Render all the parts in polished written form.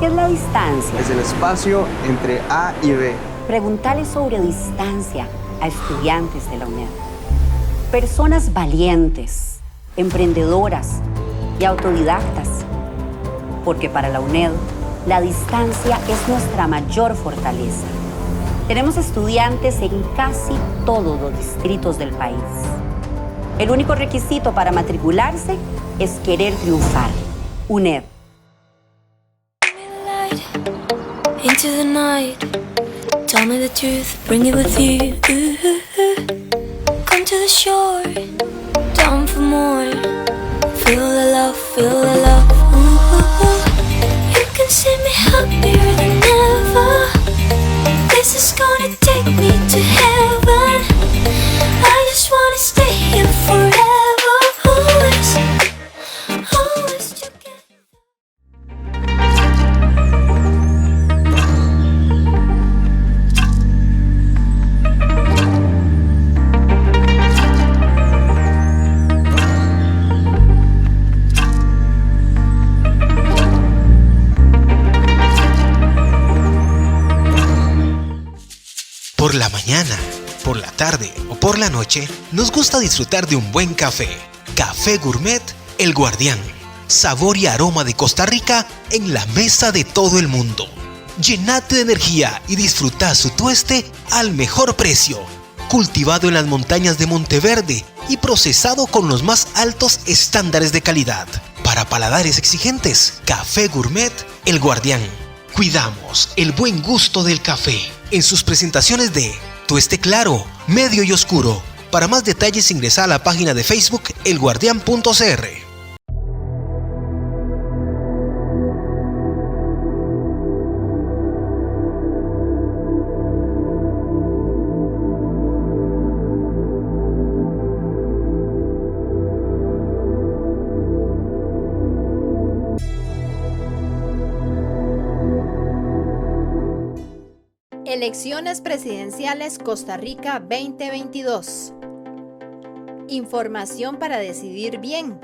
¿Qué es la distancia? Es el espacio entre A y B. Preguntale sobre distancia a estudiantes de la UNED. Personas valientes, emprendedoras y autodidactas. Porque para la UNED, la distancia es nuestra mayor fortaleza. Tenemos estudiantes en casi todos los distritos del país. El único requisito para matricularse es querer triunfar. UNED. Into the night, tell me the truth, bring it with you. Come to the shore, down for more. Feel the love, feel the love. You can see me happier than ever. This is gonna take me to heaven. I just wanna stay here forever. Always, always together. Por la mañana, por la tarde o por la noche, nos gusta disfrutar de un buen café. Café Gourmet El Guardián. Sabor y aroma de Costa Rica en la mesa de todo el mundo. Llenate de energía y disfruta su tueste al mejor precio. Cultivado en las montañas de Monteverde y procesado con los más altos estándares de calidad. Para paladares exigentes, Café Gourmet El Guardián. Cuidamos el buen gusto del café en sus presentaciones de tueste claro, medio y oscuro. Para más detalles ingresa a la página de Facebook elguardian.cr. Elecciones presidenciales Costa Rica 2022. Información para decidir bien.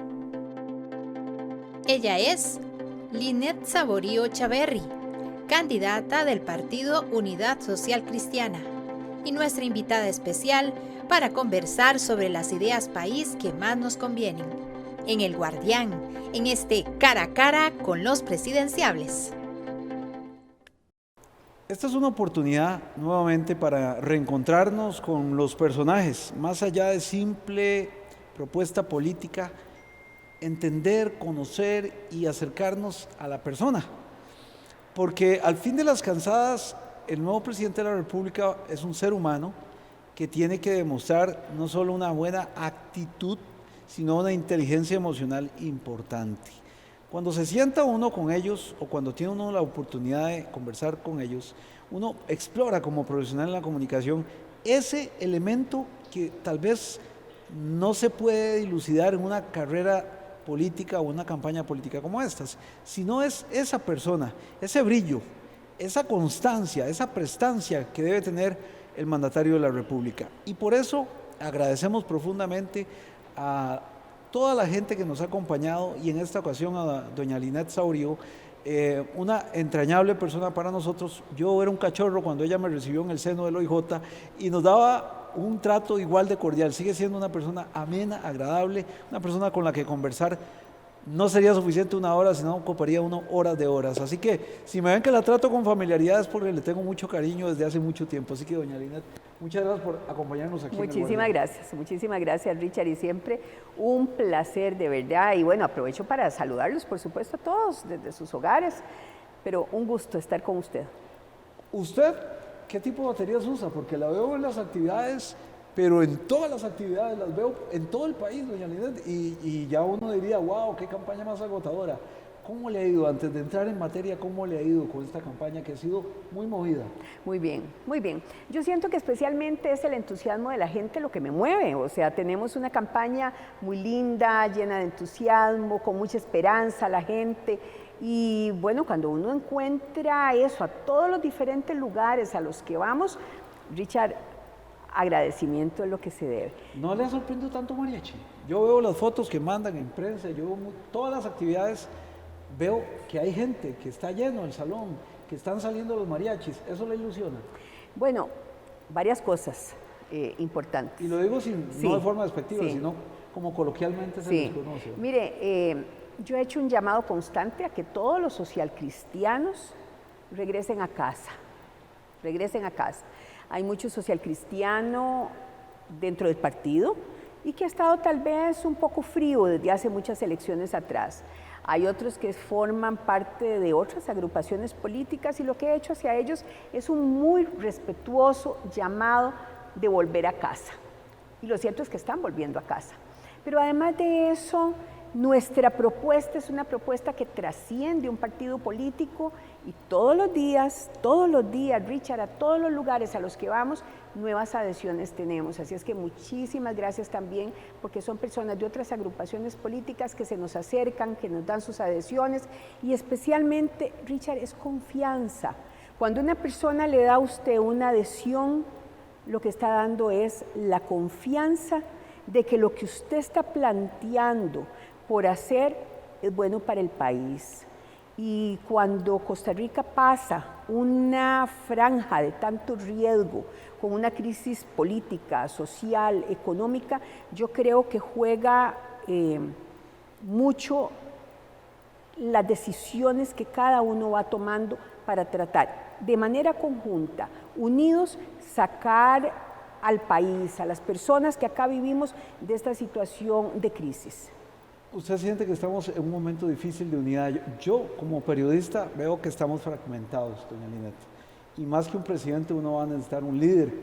Ella es Linet Saborío Chaverri, candidata del partido Unidad Social Cristiana, y nuestra invitada especial para conversar sobre las ideas país que más nos convienen. En El Guardián, en este cara a cara con los presidenciables. Esta es una oportunidad nuevamente para reencontrarnos con los personajes, más allá de simple propuesta política, entender, conocer y acercarnos a la persona. Porque al fin de las cansadas, el nuevo presidente de la República es un ser humano que tiene que demostrar no solo una buena actitud, sino una inteligencia emocional importante. Cuando se sienta uno con ellos o cuando tiene uno la oportunidad de conversar con ellos, uno explora como profesional en la comunicación ese elemento que tal vez no se puede dilucidar en una carrera política o una campaña política como estas, sino es esa persona, ese brillo, esa constancia, esa prestancia que debe tener el mandatario de la República. Y por eso agradecemos profundamente a toda la gente que nos ha acompañado y en esta ocasión a doña Linet Saborío, una entrañable persona para nosotros. Yo era un cachorro cuando ella me recibió en el seno del OIJ y nos daba un trato igual de cordial. Sigue siendo una persona amena, agradable, una persona con la que conversar no sería suficiente una hora, sino ocuparía uno horas de horas. Así que si me ven que la trato con familiaridad es porque le tengo mucho cariño desde hace mucho tiempo. Así que doña Linet, muchas gracias por acompañarnos aquí. Muchísimas gracias Richard, y siempre un placer de verdad. Y bueno, aprovecho para saludarlos por supuesto a todos desde sus hogares, pero un gusto estar con usted. ¿Usted qué tipo de baterías usa? Porque la veo en las actividades, pero en todas las actividades las veo en todo el país, doña Linet, y ya uno diría, wow, qué campaña más agotadora. ¿Cómo le ha ido, antes de entrar en materia, cómo le ha ido con esta campaña que ha sido muy movida? Muy bien, muy bien. Yo siento que especialmente es el entusiasmo de la gente lo que me mueve. O sea, tenemos una campaña muy linda, llena de entusiasmo, con mucha esperanza la gente. Y bueno, cuando uno encuentra eso a todos los diferentes lugares a los que vamos, Richard, agradecimiento es lo que se debe. ¿No le ha sorprendido tanto mariachi? Yo veo las fotos que mandan en prensa, yo veo todas las actividades veo que hay gente, que está lleno el salón, que están saliendo los mariachis. ¿Eso le ilusiona? Bueno, varias cosas importantes. Y lo digo no de forma despectiva, sí, sino como coloquialmente se les conoce. Mire, yo he hecho un llamado constante a que todos los socialcristianos regresen a casa. Regresen a casa. Hay mucho socialcristiano dentro del partido y que ha estado tal vez un poco frío desde hace muchas elecciones atrás. Hay otros que forman parte de otras agrupaciones políticas y lo que he hecho hacia ellos es un muy respetuoso llamado de volver a casa. Y lo cierto es que están volviendo a casa. Pero además de eso, nuestra propuesta es una propuesta que trasciende un partido político y todos los días, Richard, a todos los lugares a los que vamos, nuevas adhesiones tenemos. Así es que muchísimas gracias también, porque son personas de otras agrupaciones políticas que se nos acercan, que nos dan sus adhesiones y especialmente, Richard, es confianza. Cuando una persona le da a usted una adhesión, lo que está dando es la confianza de que lo que usted está planteando por hacer es bueno para el país. Y cuando Costa Rica pasa una franja de tanto riesgo, con una crisis política, social, económica, yo creo que juega mucho las decisiones que cada uno va tomando para tratar de manera conjunta, unidos, sacar al país, a las personas que acá vivimos de esta situación de crisis. ¿Usted siente que estamos en un momento difícil de unidad? Yo, como periodista, veo que estamos fragmentados, doña Linet. Y más que un presidente, uno va a necesitar un líder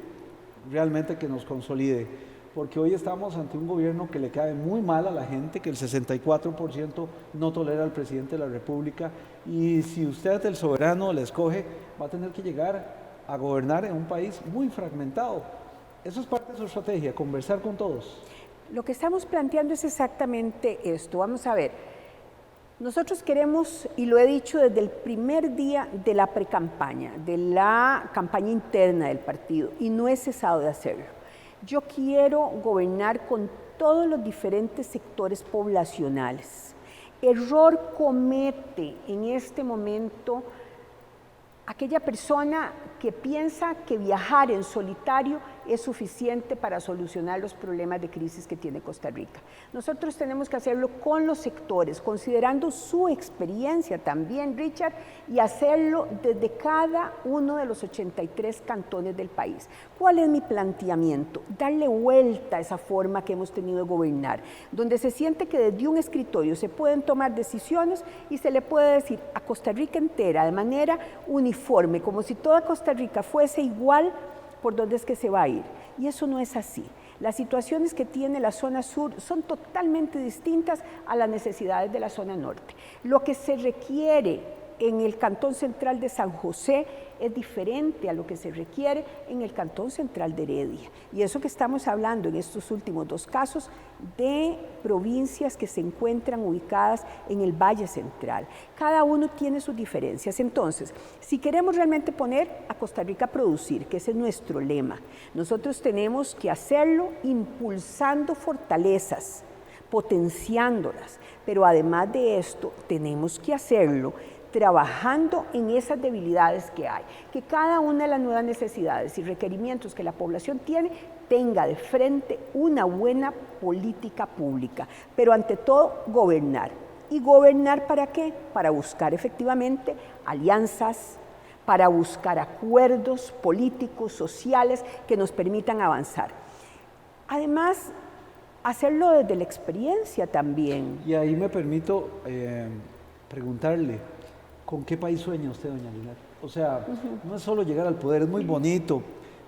realmente que nos consolide. Porque hoy estamos ante un gobierno que le cae muy mal a la gente, que el 64% no tolera al presidente de la República. Y si usted, el soberano, le escoge, va a tener que llegar a gobernar en un país muy fragmentado. Eso es parte de su estrategia, conversar con todos. Lo que estamos planteando es exactamente esto. Vamos a ver, nosotros queremos, y lo he dicho desde el primer día de la precampaña, de la campaña interna del partido, y no he cesado de hacerlo. Yo quiero gobernar con todos los diferentes sectores poblacionales. Error comete en este momento aquella persona que piensa que viajar en solitario es suficiente para solucionar los problemas de crisis que tiene Costa Rica. Nosotros tenemos que hacerlo con los sectores, considerando su experiencia también, Richard, y hacerlo desde cada uno de los 83 cantones del país. ¿Cuál es mi planteamiento? Darle vuelta a esa forma que hemos tenido de gobernar, donde se siente que desde un escritorio se pueden tomar decisiones y se le puede decir a Costa Rica entera de manera uniforme, como si toda Costa Rica fuese igual, por dónde es que se va a ir. Y eso no es así. Las situaciones que tiene la zona sur son totalmente distintas a las necesidades de la zona norte. Lo que se requiere en el Cantón Central de San José es diferente a lo que se requiere en el Cantón Central de Heredia. Y eso que estamos hablando en estos últimos dos casos de provincias que se encuentran ubicadas en el Valle Central. Cada uno tiene sus diferencias. Entonces, si queremos realmente poner a Costa Rica a producir, que ese es nuestro lema, nosotros tenemos que hacerlo impulsando fortalezas, potenciándolas, pero además de esto, tenemos que hacerlo trabajando en esas debilidades que hay, que cada una de las nuevas necesidades y requerimientos que la población tiene tenga de frente una buena política pública, pero ante todo gobernar. ¿Y gobernar para qué? Para buscar efectivamente alianzas, para buscar acuerdos políticos, sociales que nos permitan avanzar. Además, hacerlo desde la experiencia también. Y ahí me permito preguntarle, ¿con qué país sueña usted, doña Linet? O sea, no es solo llegar al poder, es muy bonito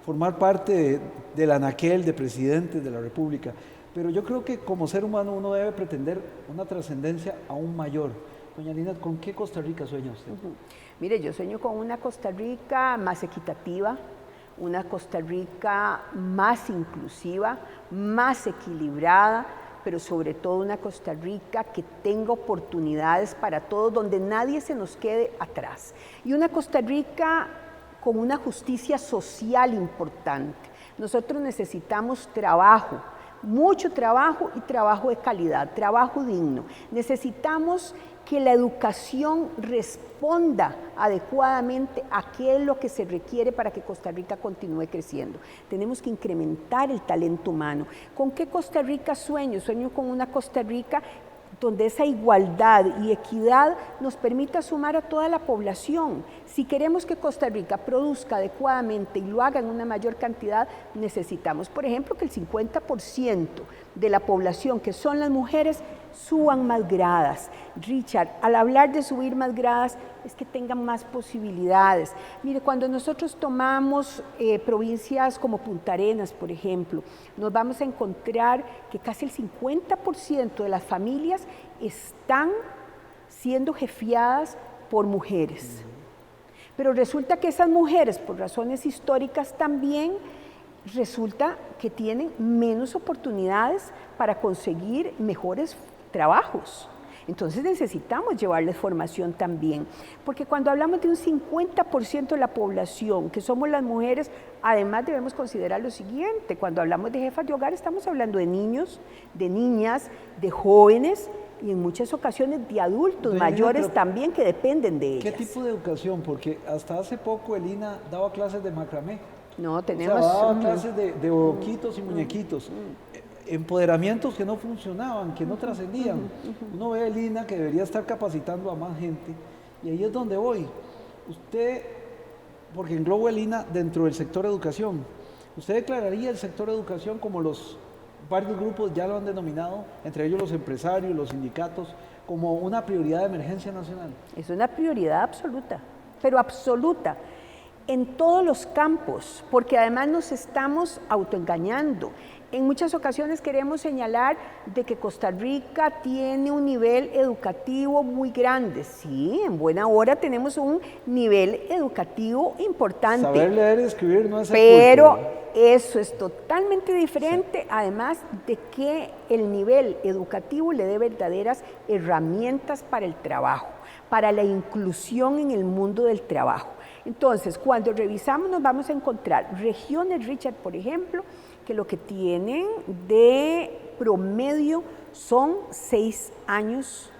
formar parte del anaquel de presidentes de la República, pero yo creo que como ser humano uno debe pretender una trascendencia aún mayor. Doña Linet, ¿con qué Costa Rica sueña usted? Mire, yo sueño con una Costa Rica más equitativa, una Costa Rica más inclusiva, más equilibrada, pero sobre todo una Costa Rica que tenga oportunidades para todos, donde nadie se nos quede atrás. Y una Costa Rica con una justicia social importante. Nosotros necesitamos trabajo, mucho trabajo y trabajo de calidad, trabajo digno. Necesitamos que la educación responda adecuadamente a qué es lo que se requiere para que Costa Rica continúe creciendo. Tenemos que incrementar el talento humano. ¿Con qué Costa Rica sueño? Sueño con una Costa Rica donde esa igualdad y equidad nos permita sumar a toda la población. Si queremos que Costa Rica produzca adecuadamente y lo haga en una mayor cantidad, necesitamos, por ejemplo, que el 50% de la población, que son las mujeres, suban más gradas. Richard, al hablar de subir más gradas, es que tengan más posibilidades. Mire, cuando nosotros tomamos provincias como Punta Arenas, por ejemplo, nos vamos a encontrar que casi el 50% de las familias están siendo jefiadas por mujeres. Pero resulta que esas mujeres, por razones históricas también, resulta que tienen menos oportunidades para conseguir mejores trabajos. Entonces necesitamos llevarles formación también, porque cuando hablamos de un 50% de la población, que somos las mujeres, además debemos considerar lo siguiente: cuando hablamos de jefas de hogar estamos hablando de niños, de niñas, de jóvenes y en muchas ocasiones de adultos mayores también que dependen de ellas. ¿Qué tipo de educación? Porque hasta hace poco el INA daba clases de macramé. No, tenemos... O sea, daba clases de boquitos y muñequitos. Empoderamientos que no funcionaban, que no trascendían. Uno ve el INA que debería estar capacitando a más gente, y ahí es donde voy. Usted, porque englobo el INA dentro del sector educación, ¿usted declararía el sector educación como varios grupos ya lo han denominado, entre ellos los empresarios, los sindicatos, como una prioridad de emergencia nacional? Es una prioridad absoluta, pero absoluta, en todos los campos, porque además nos estamos autoengañando. En muchas ocasiones queremos señalar de que Costa Rica tiene un nivel educativo muy grande. Sí, en buena hora tenemos un nivel educativo importante. Saber leer y escribir no es pero culto, ¿verdad? Eso es totalmente diferente, sí. Además de que el nivel educativo le dé verdaderas herramientas para el trabajo, para la inclusión en el mundo del trabajo. Entonces, cuando revisamos nos vamos a encontrar regiones, Richard, por ejemplo, que lo que tienen de promedio son 6 años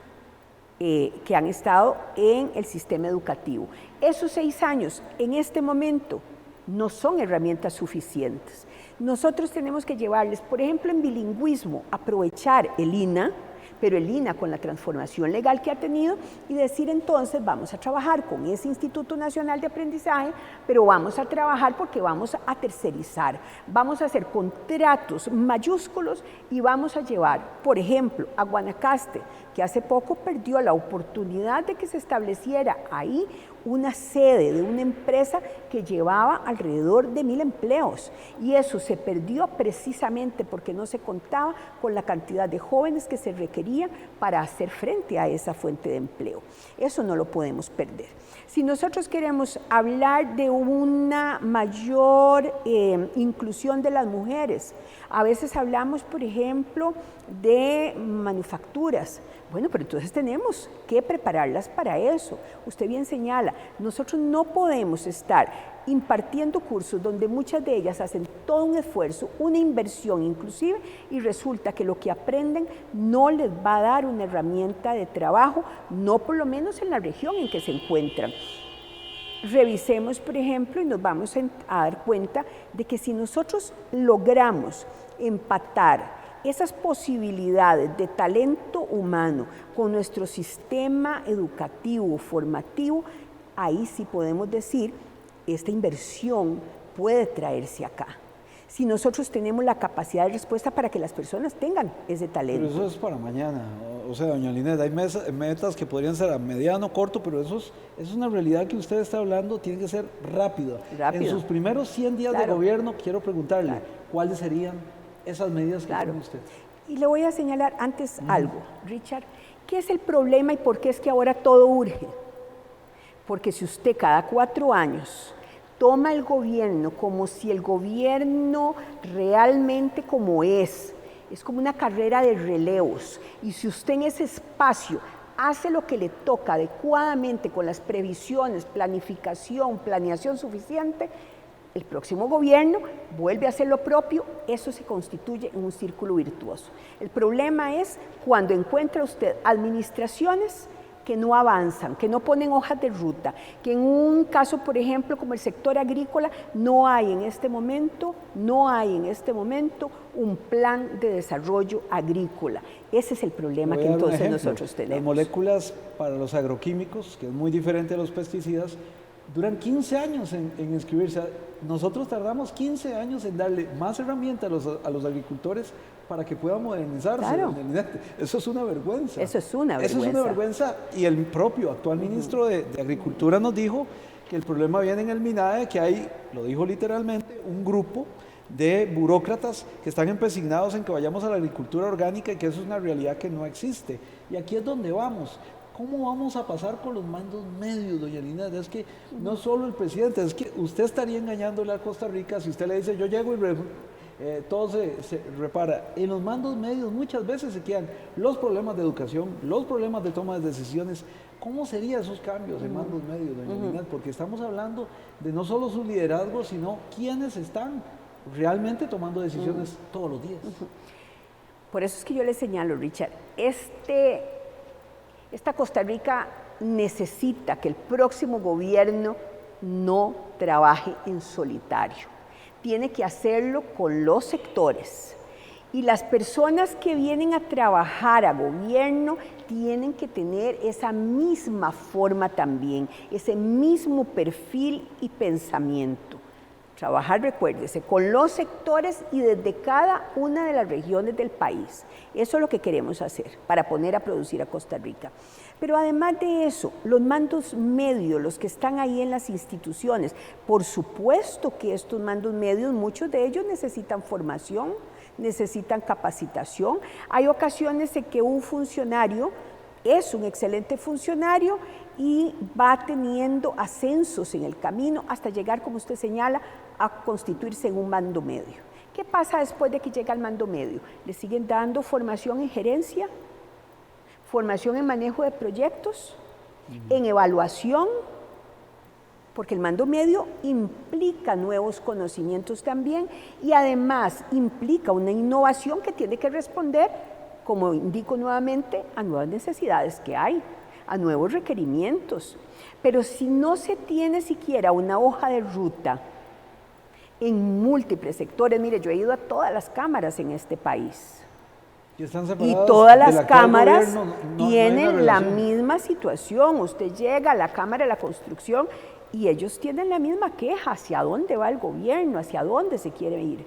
que han estado en el sistema educativo. Esos 6 años en este momento no son herramientas suficientes. Nosotros tenemos que llevarles, por ejemplo, en bilingüismo, aprovechar el INA, pero el INA con la transformación legal que ha tenido, y decir entonces vamos a trabajar con ese Instituto Nacional de Aprendizaje, pero vamos a trabajar porque vamos a tercerizar, vamos a hacer contratos mayúsculos y vamos a llevar, por ejemplo, a Guanacaste, que hace poco perdió la oportunidad de que se estableciera ahí una sede de una empresa que llevaba alrededor de 1,000 empleos, y eso se perdió precisamente porque no se contaba con la cantidad de jóvenes que se requería para hacer frente a esa fuente de empleo. Eso no lo podemos perder. Si nosotros queremos hablar de una mayor inclusión de las mujeres, a veces hablamos, por ejemplo, de manufacturas. Bueno, pero entonces tenemos que prepararlas para eso. Usted bien señala, nosotros no podemos estar impartiendo cursos donde muchas de ellas hacen todo un esfuerzo, una inversión inclusive, y resulta que lo que aprenden no les va a dar una herramienta de trabajo, no por lo menos en la región en que se encuentran. Revisemos, por ejemplo, y nos vamos a dar cuenta de que si nosotros logramos empatar esas posibilidades de talento humano con nuestro sistema educativo, formativo, ahí sí podemos decir, esta inversión puede traerse acá. Si nosotros tenemos la capacidad de respuesta para que las personas tengan ese talento. Pero eso es para mañana. O sea, doña Linet, hay metas que podrían ser a mediano, corto, pero eso es una realidad que usted está hablando, tiene que ser rápida. En sus primeros 100 días de gobierno, quiero preguntarle, ¿cuáles serían esas medidas que tiene usted? Y le voy a señalar antes algo, Richard. ¿Qué es el problema y por qué es que ahora todo urge? Porque si usted cada 4 años toma el gobierno como si el gobierno realmente como es como una carrera de relevos, y si usted en ese espacio hace lo que le toca adecuadamente con las previsiones, planificación, planeación suficiente, el próximo gobierno vuelve a hacer lo propio, eso se constituye en un círculo virtuoso. El problema es cuando encuentra usted administraciones que no avanzan, que no ponen hojas de ruta, que en un caso, por ejemplo, como el sector agrícola, no hay en este momento un plan de desarrollo agrícola. Ese es el problema que entonces nosotros tenemos. Las moléculas para los agroquímicos, que es muy diferente a los pesticidas, duran 15 años en inscribirse. Nosotros tardamos 15 años en darle más herramientas a los agricultores para que puedan modernizarse. Claro. Eso es una vergüenza. Eso es una vergüenza. Eso es una vergüenza. Y el propio actual ministro de Agricultura nos dijo que el problema viene en el MINADE, que hay, lo dijo literalmente, un grupo de burócratas que están empecinados en que vayamos a la agricultura orgánica y que eso es una realidad que no existe. Y aquí es donde vamos. ¿Cómo vamos a pasar con los mandos medios, doña Linet? Es que no solo el presidente, es que usted estaría engañándole a Costa Rica si usted le dice, yo llego y todo se repara. En los mandos medios muchas veces se quedan los problemas de educación, los problemas de toma de decisiones. ¿Cómo serían esos cambios en mandos medios, doña Linet? Porque estamos hablando de no solo su liderazgo, sino quiénes están realmente tomando decisiones todos los días. Por eso es que yo le señalo, Richard, esta Costa Rica necesita que el próximo gobierno no trabaje en solitario. Tiene que hacerlo con los sectores. Y las personas que vienen a trabajar a gobierno tienen que tener esa misma forma también, ese mismo perfil y pensamiento. Trabajar, recuérdese, con los sectores y desde cada una de las regiones del país. Eso es lo que queremos hacer para poner a producir a Costa Rica. Pero además de eso, los mandos medios, los que están ahí en las instituciones, por supuesto que estos mandos medios, muchos de ellos necesitan formación, necesitan capacitación. Hay ocasiones en que un funcionario es un excelente funcionario y va teniendo ascensos en el camino hasta llegar, como usted señala, a constituirse en un mando medio. ¿Qué pasa después de que llega al mando medio? Le siguen dando formación en gerencia, formación en manejo de proyectos, en evaluación, porque el mando medio implica nuevos conocimientos también y además implica una innovación que tiene que responder, como indico nuevamente, a nuevas necesidades que hay, a nuevos requerimientos. Pero si no se tiene siquiera una hoja de ruta en múltiples sectores, mire, yo he ido a todas las cámaras en este país. Y todas las cámaras tienen la misma situación. Usted llega a la Cámara de la Construcción y ellos tienen la misma queja, hacia dónde va el gobierno, hacia dónde se quiere ir.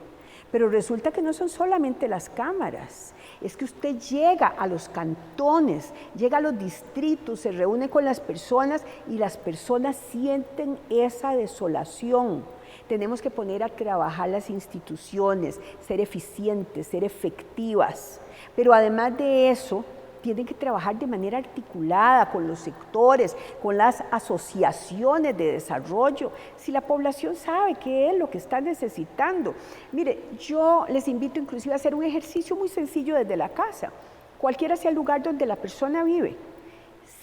Pero resulta que no son solamente las cámaras, es que usted llega a los cantones, llega a los distritos, se reúne con las personas y las personas sienten esa desolación. Tenemos que poner a trabajar las instituciones, ser eficientes, ser efectivas. Pero además de eso, tienen que trabajar de manera articulada con los sectores, con las asociaciones de desarrollo, si la población sabe qué es lo que está necesitando. Mire, yo les invito inclusive a hacer un ejercicio muy sencillo desde la casa, cualquiera sea el lugar donde la persona vive.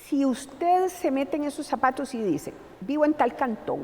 Si usted se mete en esos zapatos y dice, vivo en tal cantón,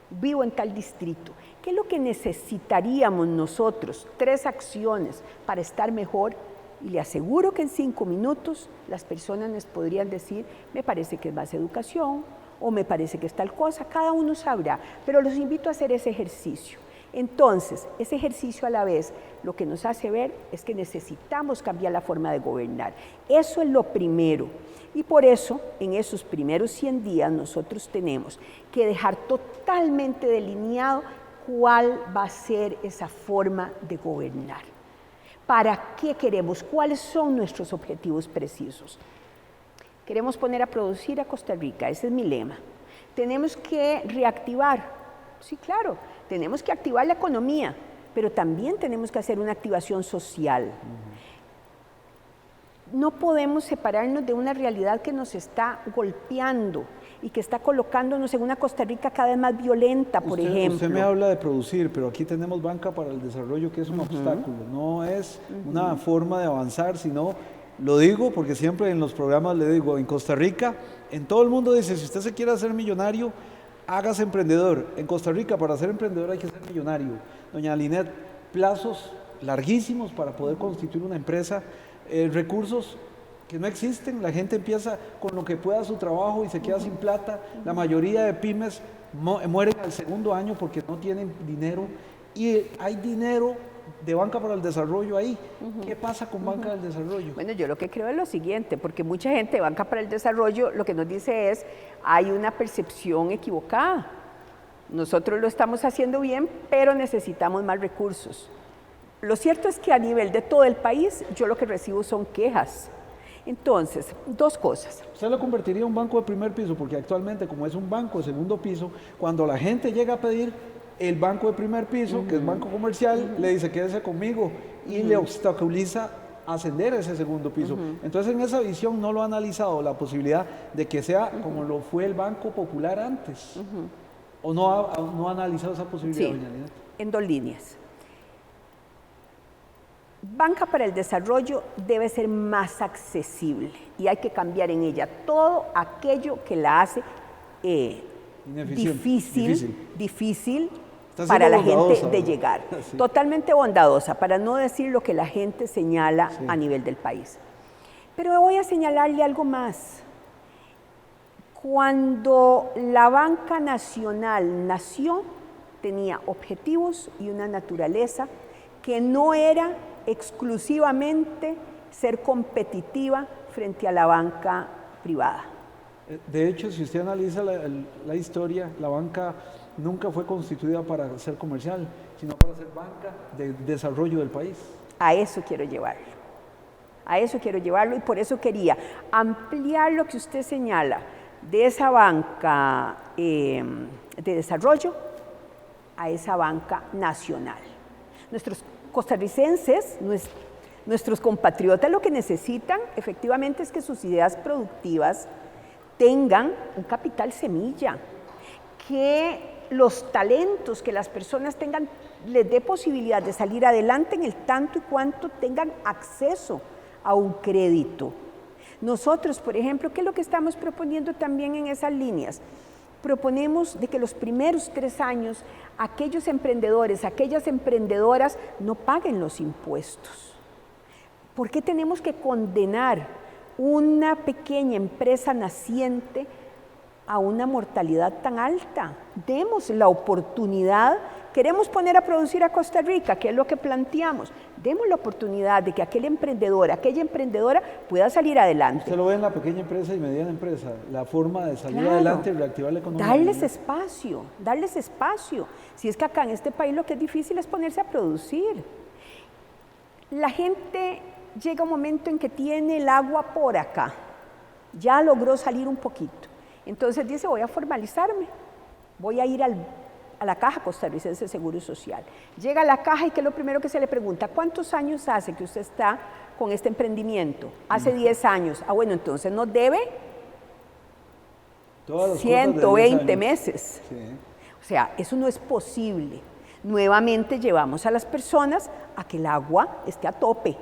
vivo en tal distrito, ¿qué es lo que necesitaríamos nosotros? 3 acciones para estar mejor. Y le aseguro que en 5 minutos las personas les podrían decir, me parece que es más educación o me parece que es tal cosa, cada uno sabrá, pero los invito a hacer ese ejercicio. Entonces, ese ejercicio a la vez lo que nos hace ver es que necesitamos cambiar la forma de gobernar. Eso es lo primero. Y por eso, en esos primeros 100 días, nosotros tenemos que dejar totalmente delineado cuál va a ser esa forma de gobernar. ¿Para qué queremos? ¿Cuáles son nuestros objetivos precisos? Queremos poner a producir a Costa Rica, ese es mi lema. Tenemos que reactivar, sí, claro, tenemos que activar la economía, pero también tenemos que hacer una activación social. No podemos separarnos de una realidad que nos está golpeando y que está colocándonos en una Costa Rica cada vez más violenta, por ejemplo. Usted me habla de producir, pero aquí tenemos banca para el desarrollo, que es un obstáculo, no es una forma de avanzar, sino, lo digo porque siempre en los programas le digo, en Costa Rica, en todo el mundo dice, si usted se quiere hacer millonario, hágase emprendedor. En Costa Rica, para ser emprendedor hay que ser millonario. Doña Linet, plazos larguísimos para poder constituir una empresa, recursos que no existen, la gente empieza con lo que pueda su trabajo y se queda sin plata, la mayoría de pymes mueren al segundo año porque no tienen dinero y hay dinero de Banca para el Desarrollo ahí. ¿Qué pasa con Banca del Desarrollo? Bueno, yo lo que creo es lo siguiente, porque mucha gente de Banca para el Desarrollo lo que nos dice es, hay una percepción equivocada. Nosotros lo estamos haciendo bien, pero necesitamos más recursos. Lo cierto es que a nivel de todo el país, yo lo que recibo son quejas. Entonces, dos cosas. ¿Usted lo convertiría en un banco de primer piso? Porque actualmente, como es un banco de segundo piso, cuando la gente llega a pedir el banco de primer piso, que es banco comercial, le dice quédese conmigo y le obstaculiza ascender a ese segundo piso. Entonces, en esa visión no lo ha analizado la posibilidad de que sea como lo fue el Banco Popular antes. ¿O no ha analizado esa posibilidad, Sí, doña Linet? en dos líneas. Banca para el Desarrollo debe ser más accesible y hay que cambiar en ella todo aquello que la hace difícil Está para la siendo gente bondadosa, de ¿no? llegar. Sí. Totalmente bondadosa, para no decir lo que la gente señala Sí. a nivel del país. Pero voy a señalarle algo más. Cuando la banca nacional nació, tenía objetivos y una naturaleza que no era exclusivamente ser competitiva frente a la banca privada. De hecho, si usted analiza la historia, la banca nunca fue constituida para ser comercial, sino para ser banca de desarrollo del país. A eso quiero llevarlo. A eso quiero llevarlo y por eso quería ampliar lo que usted señala de esa banca de desarrollo a esa banca nacional. Nuestros costarricenses, nuestros compatriotas lo que necesitan efectivamente es que sus ideas productivas tengan un capital semilla, que los talentos que las personas tengan les dé posibilidad de salir adelante en el tanto y cuanto tengan acceso a un crédito. Nosotros, por ejemplo, ¿qué es lo que estamos proponiendo también en esas líneas? Proponemos de que los primeros 3 años aquellos emprendedores, aquellas emprendedoras no paguen los impuestos. ¿Por qué tenemos que condenar una pequeña empresa naciente a una mortalidad tan alta? Demos la oportunidad. Queremos poner a producir a Costa Rica, que es lo que planteamos. Demos la oportunidad de que aquel emprendedor, aquella emprendedora pueda salir adelante. Usted lo ve en la pequeña empresa y mediana empresa, la forma de salir Claro. adelante y reactivar la economía. Darles espacio, darles espacio. Si es que acá en este país lo que es difícil es ponerse a producir. La gente llega un momento en que tiene el agua por acá, ya logró salir un poquito. Entonces dice, voy a formalizarme, voy a ir a la Caja Costarricense de Seguro Social. Llega a la caja y ¿qué es lo primero que se le pregunta? ¿Cuántos años hace que usted está con este emprendimiento? Hace 10 años. Ah, bueno, entonces nos debe Todas las cosas de 10 120 años. meses. Sí. O sea, eso no es posible. Nuevamente llevamos a las personas a que el agua esté a tope.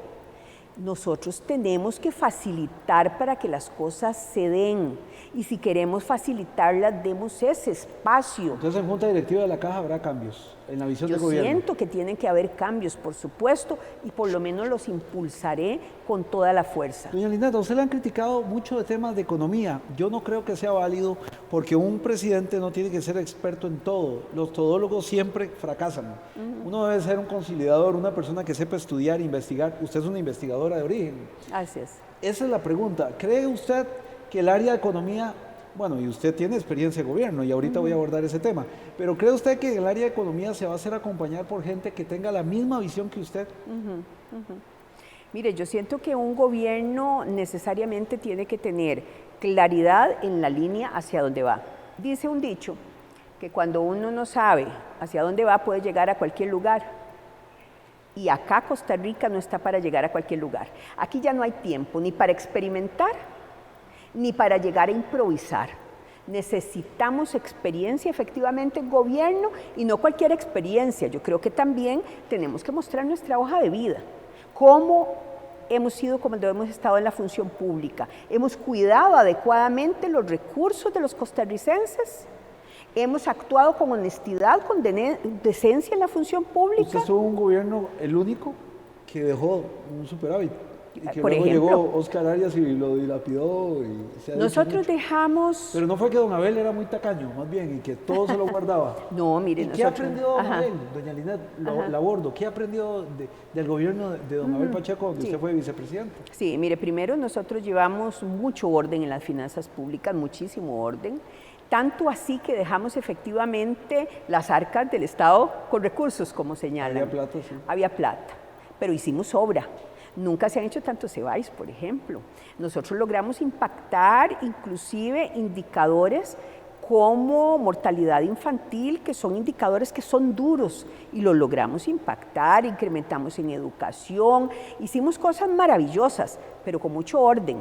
Nosotros tenemos que facilitar para que las cosas se den. Y si queremos facilitarlas, demos ese espacio. Entonces, en Junta Directiva de la Caja habrá cambios en la visión Yo del gobierno. siento que tienen que haber cambios, por supuesto, y por lo menos los impulsaré con toda la fuerza. Doña Linet, a usted le han criticado mucho de temas de economía. Yo no creo que sea válido porque un presidente no tiene que ser experto en todo. Los todólogos siempre fracasan. Uno debe ser un conciliador, una persona que sepa estudiar, investigar. Usted es una investigadora de origen. Así es. Esa es la pregunta. ¿Cree usted que el área de economía, bueno, y usted tiene experiencia de gobierno y ahorita voy a abordar ese tema, pero cree usted que el área de economía se va a hacer acompañar por gente que tenga la misma visión que usted? Mire, yo siento que un gobierno necesariamente tiene que tener claridad en la línea hacia dónde va. Dice un dicho que cuando uno no sabe hacia dónde va puede llegar a cualquier lugar. Y acá Costa Rica no está para llegar a cualquier lugar. Aquí ya no hay tiempo ni para experimentar ni para llegar a improvisar. Necesitamos experiencia efectivamente en gobierno y no cualquier experiencia. Yo creo que también tenemos que mostrar nuestra hoja de vida. Cómo hemos sido cuando hemos estado en la función pública. Hemos cuidado adecuadamente los recursos de los costarricenses. Hemos actuado con honestidad, con decencia en la función pública. Usted estuvo un gobierno el único que dejó un superávit. Y que por luego ejemplo. llegó Oscar Arias y lo dilapidó. Y se ha dicho Nosotros mucho. dejamos... Pero no fue que don Abel era muy tacaño, más bien, y que todo se lo guardaba. No, mire, ¿Y qué nosotros... aprendió don Ajá. Abel, doña Linet? Ajá. La abordo. ¿Qué aprendió del gobierno de don Abel Pacheco, donde sí. usted fue vicepresidente? Sí, mire, primero nosotros llevamos mucho orden en las finanzas públicas, muchísimo orden, tanto así que dejamos efectivamente las arcas del Estado con recursos, como señalan. Había plata, sí. Había plata, pero hicimos obra. Nunca se han hecho tantos CEBAIS, por ejemplo. Nosotros logramos impactar inclusive indicadores como mortalidad infantil, que son indicadores que son duros, y lo logramos impactar, incrementamos en educación, hicimos cosas maravillosas, pero con mucho orden,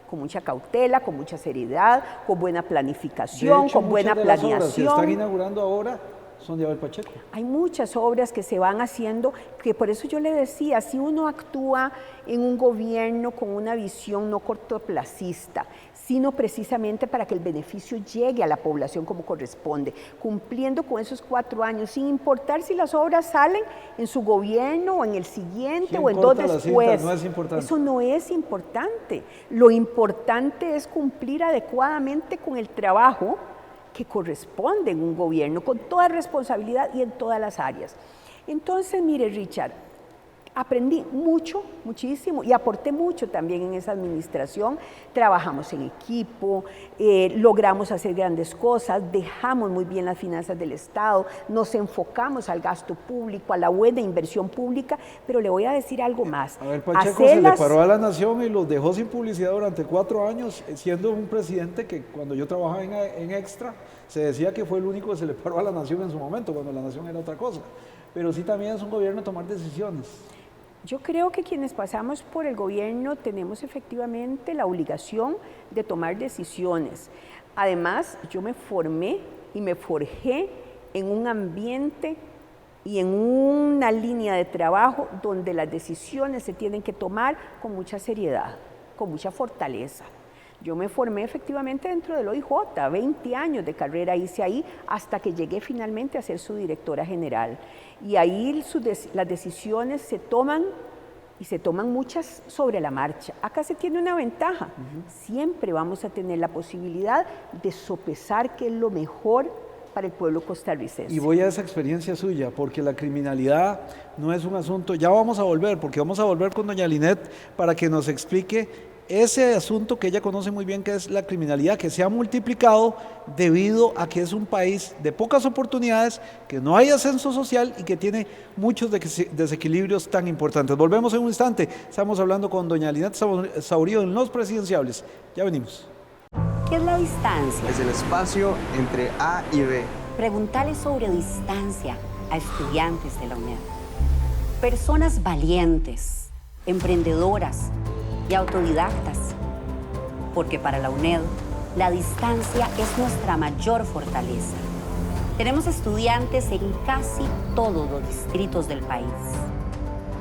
con mucha cautela, con mucha seriedad, con buena planificación, De hecho, con buena muchas de las obras que planeación. están inaugurando ahora son de Abel Pacheco. Hay muchas obras que se van haciendo, que por eso yo le decía, si uno actúa en un gobierno con una visión no cortoplacista, sino precisamente para que el beneficio llegue a la población como corresponde, cumpliendo con esos 4 años, sin importar si las obras salen en su gobierno o en el siguiente ¿Quién o en 2 corta las después. cintas? No es importante. Eso no es importante. Lo importante es cumplir adecuadamente con el trabajo que corresponde en un gobierno, con toda responsabilidad y en todas las áreas. Entonces, mire, Richard, aprendí mucho, muchísimo, y aporté mucho también en esa administración. Trabajamos en equipo, logramos hacer grandes cosas, dejamos muy bien las finanzas del Estado, nos enfocamos al gasto público, a la buena inversión pública, pero le voy a decir algo más. A ver, Pacheco se le paró a la nación y los dejó sin publicidad durante 4 años, siendo un presidente que cuando yo trabajaba en Extra, se decía que fue el único que se le paró a la nación en su momento, cuando la nación era otra cosa. Pero sí también es un gobierno tomar decisiones. Yo creo que quienes pasamos por el gobierno tenemos efectivamente la obligación de tomar decisiones. Además, yo me formé y me forjé en un ambiente y en una línea de trabajo donde las decisiones se tienen que tomar con mucha seriedad, con mucha fortaleza. Yo me formé efectivamente dentro del OIJ, 20 años de carrera hice ahí, hasta que llegué finalmente a ser su directora general. Y ahí las decisiones se toman, y se toman muchas sobre la marcha. Acá se tiene una ventaja, siempre vamos a tener la posibilidad de sopesar qué es lo mejor para el pueblo costarricense. Y voy a esa experiencia suya, porque la criminalidad no es un asunto, ya vamos a volver, porque vamos a volver con doña Linet para que nos explique ese asunto que ella conoce muy bien, que es la criminalidad, que se ha multiplicado debido a que es un país de pocas oportunidades, que no hay ascenso social y que tiene muchos desequilibrios tan importantes. Volvemos en un instante, estamos hablando con doña Linet Saborío en Los Presidenciables. Ya venimos. ¿Qué es la distancia? Es el espacio entre A y B. Preguntarle sobre distancia a estudiantes de la UNED. Personas valientes, emprendedoras y autodidactas. Porque para la UNED, la distancia es nuestra mayor fortaleza. Tenemos estudiantes en casi todos los distritos del país.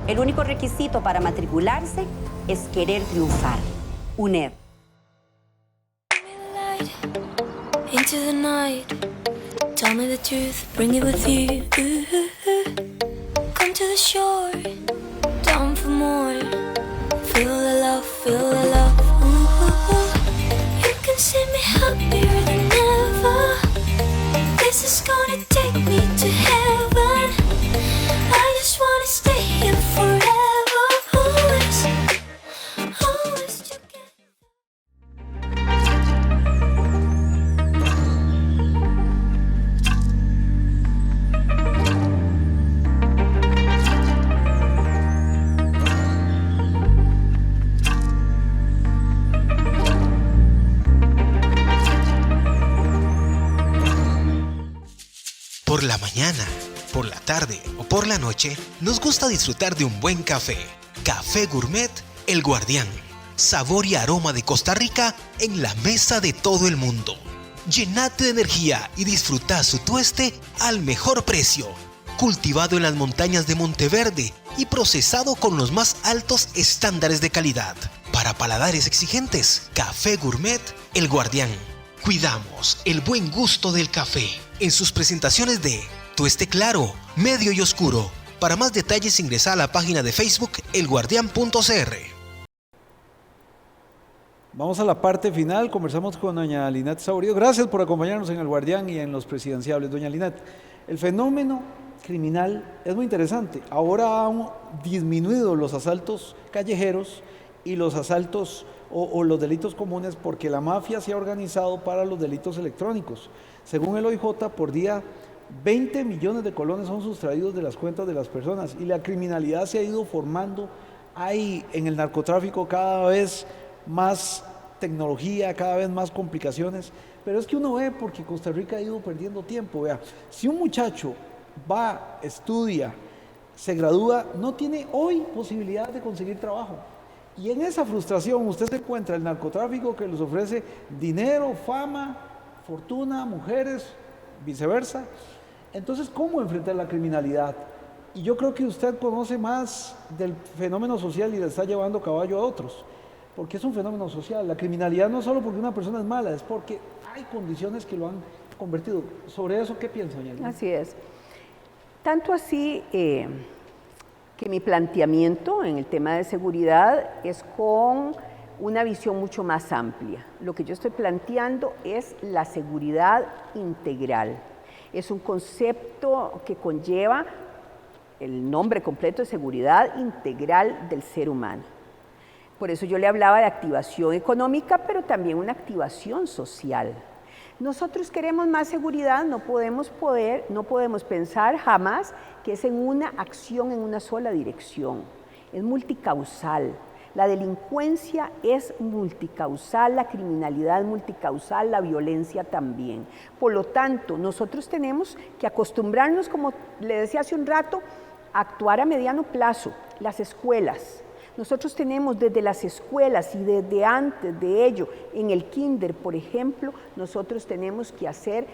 El único requisito para matricularse es querer triunfar. UNED. Into the night, tell me the truth, bring it with you. Come to the shore, down for more. Feel the love, feel the love. Ooh, you can see me happier than ever. This is gonna take me to heaven. I just wanna stay here forever. Always, always together. Por la mañana, por la tarde o por la noche, nos gusta disfrutar de un buen café. Café Gourmet El Guardián. Sabor y aroma de Costa Rica en la mesa de todo el mundo. Llenate de energía y disfruta su tueste al mejor precio. Cultivado en las montañas de Monteverde y procesado con los más altos estándares de calidad. Para paladares exigentes, Café Gourmet El Guardián. Cuidamos el buen gusto del café en sus presentaciones de tueste claro, medio y oscuro. Para más detalles ingresa a la página de Facebook elguardian.cr. Vamos a la parte final, conversamos con doña Linet Saborío. Gracias por acompañarnos en El Guardián y en Los Presidenciables. Doña Linet, el fenómeno criminal es muy interesante. Ahora han disminuido los asaltos callejeros y los asaltos o los delitos comunes porque la mafia se ha organizado para los delitos electrónicos. Según el OIJ, por día 20 millones de colones son sustraídos de las cuentas de las personas y la criminalidad se ha ido formando. Hay en el narcotráfico cada vez más tecnología, cada vez más complicaciones, pero es que uno ve porque Costa Rica ha ido perdiendo tiempo. Vea, si un muchacho va, estudia, se gradúa, no tiene hoy posibilidad de conseguir trabajo. Y en esa frustración usted se encuentra el narcotráfico que les ofrece dinero, fama, fortuna, mujeres, viceversa. Entonces, ¿cómo enfrentar la criminalidad? Y yo creo que usted conoce más del fenómeno social y le está llevando caballo a otros, porque es un fenómeno social. La criminalidad no es solo porque una persona es mala, es porque hay condiciones que lo han convertido. ¿Sobre eso qué piensa, doña Linet? Así es. Tanto así que mi planteamiento en el tema de seguridad es con una visión mucho más amplia. Lo que yo estoy planteando es la seguridad integral. Es un concepto que conlleva el nombre completo de seguridad integral del ser humano. Por eso yo le hablaba de activación económica, pero también una activación social. Nosotros queremos más seguridad, no podemos pensar jamás que es en una acción en una sola dirección. Es multicausal. La delincuencia es multicausal, la criminalidad es multicausal, la violencia también. Por lo tanto, nosotros tenemos que acostumbrarnos, como le decía hace un rato, a actuar a mediano plazo. Las escuelas. Nosotros tenemos desde las escuelas y desde antes de ello, en el kinder, por ejemplo, nosotros tenemos que hacer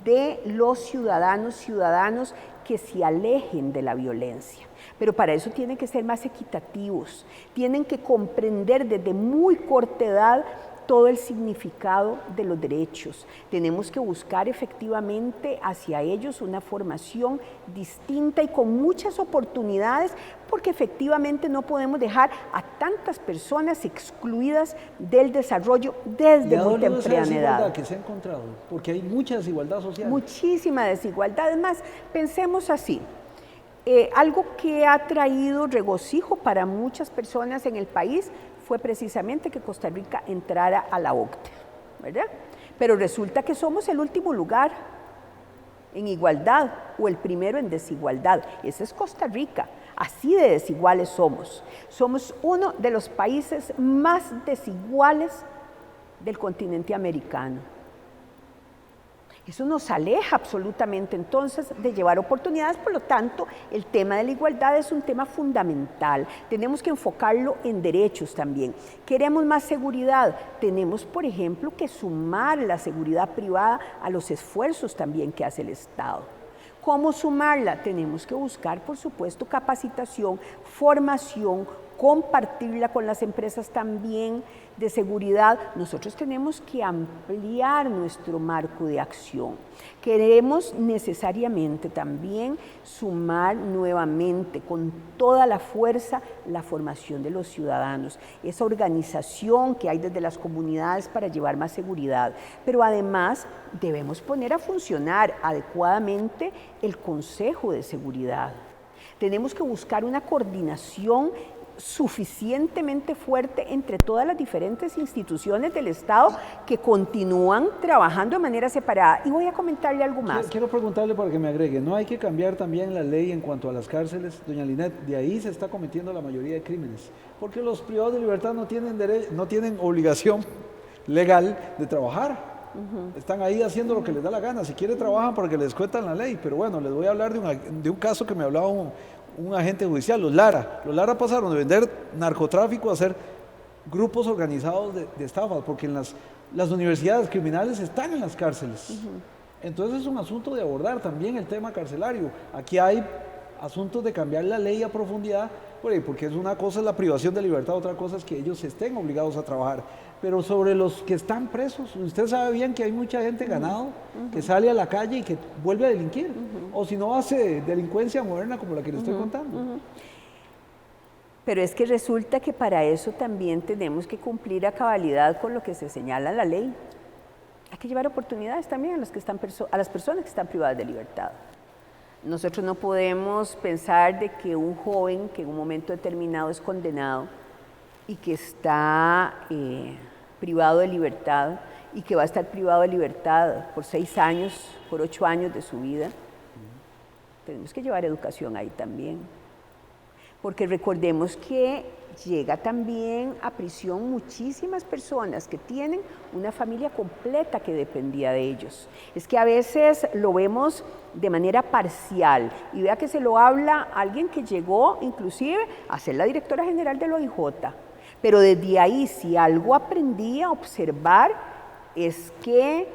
de los ciudadanos que se alejen de la violencia. Pero para eso tienen que ser más equitativos, tienen que comprender desde muy corta edad todo el significado de los derechos. Tenemos que buscar efectivamente hacia ellos una formación distinta y con muchas oportunidades, porque efectivamente no podemos dejar a tantas personas excluidas del desarrollo desde muy temprana edad. Que se ha encontrado, porque hay mucha desigualdad social. Muchísima desigualdad. Además, pensemos así. Algo que ha traído regocijo para muchas personas en el país fue precisamente que Costa Rica entrara a la OCDE, ¿verdad? Pero resulta que somos el último lugar en igualdad o el primero en desigualdad. Ese es Costa Rica, así de desiguales somos. Somos uno de los países más desiguales del continente americano. Eso nos aleja absolutamente entonces de llevar oportunidades, por lo tanto, el tema de la igualdad es un tema fundamental. Tenemos que enfocarlo en derechos también. Queremos más seguridad, tenemos, por ejemplo, que sumar la seguridad privada a los esfuerzos también que hace el Estado. ¿Cómo sumarla? Tenemos que buscar, por supuesto, capacitación, formación, compartirla con las empresas también de seguridad. Nosotros tenemos que ampliar nuestro marco de acción. Queremos necesariamente también sumar nuevamente con toda la fuerza la formación de los ciudadanos, esa organización que hay desde las comunidades para llevar más seguridad. Pero además debemos poner a funcionar adecuadamente el Consejo de Seguridad. Tenemos que buscar una coordinación suficientemente fuerte entre todas las diferentes instituciones del Estado que continúan trabajando de manera separada. Y voy a comentarle algo más. Quiero preguntarle para que me agregue, ¿no hay que cambiar también la ley en cuanto a las cárceles, doña Linet? De ahí se está cometiendo la mayoría de crímenes, porque los privados de libertad no tienen obligación legal de trabajar. Están ahí haciendo lo que les da la gana. Si quieren trabajan porque les cuentan la ley. Pero bueno, les voy a hablar de un caso que me hablaba un agente judicial, los Lara. Los Lara pasaron de vender narcotráfico a ser grupos organizados de estafas, porque en las universidades criminales están en las cárceles. Entonces es un asunto de abordar también el tema carcelario. Aquí hay asuntos de cambiar la ley a profundidad, porque es una cosa es la privación de libertad, otra cosa es que ellos estén obligados a trabajar. Pero sobre los que están presos, usted sabe bien que hay mucha gente ganado que sale a la calle y que vuelve a delinquir, o si no hace delincuencia moderna como la que le estoy contando. Pero es que resulta que para eso también tenemos que cumplir a cabalidad con lo que se señala en la ley. Hay que llevar oportunidades también a las personas que están privadas de libertad. Nosotros no podemos pensar de que un joven que en un momento determinado es condenado y que está privado de libertad y que va a estar privado de libertad por 6 años, por 8 años de su vida. Tenemos que llevar educación ahí también. Porque recordemos que llega también a prisión muchísimas personas que tienen una familia completa que dependía de ellos. Es que a veces lo vemos de manera parcial y vea que se lo habla alguien que llegó inclusive a ser la directora general de la OIJ. Pero desde ahí, si algo aprendí a observar, es que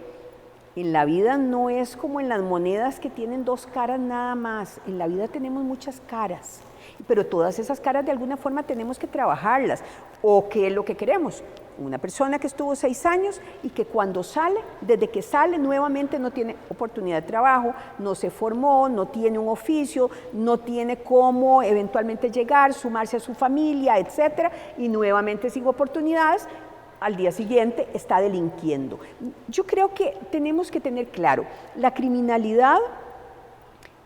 en la vida no es como en las monedas que tienen 2 caras nada más. En la vida tenemos muchas caras, pero todas esas caras de alguna forma tenemos que trabajarlas. ¿O qué es lo que queremos? Una persona que estuvo 6 años y que cuando sale, desde que sale nuevamente no tiene oportunidad de trabajo, no se formó, no tiene un oficio, no tiene cómo eventualmente llegar, sumarse a su familia, etcétera, y nuevamente sin oportunidades, al día siguiente está delinquiendo. Yo creo que tenemos que tener claro, la criminalidad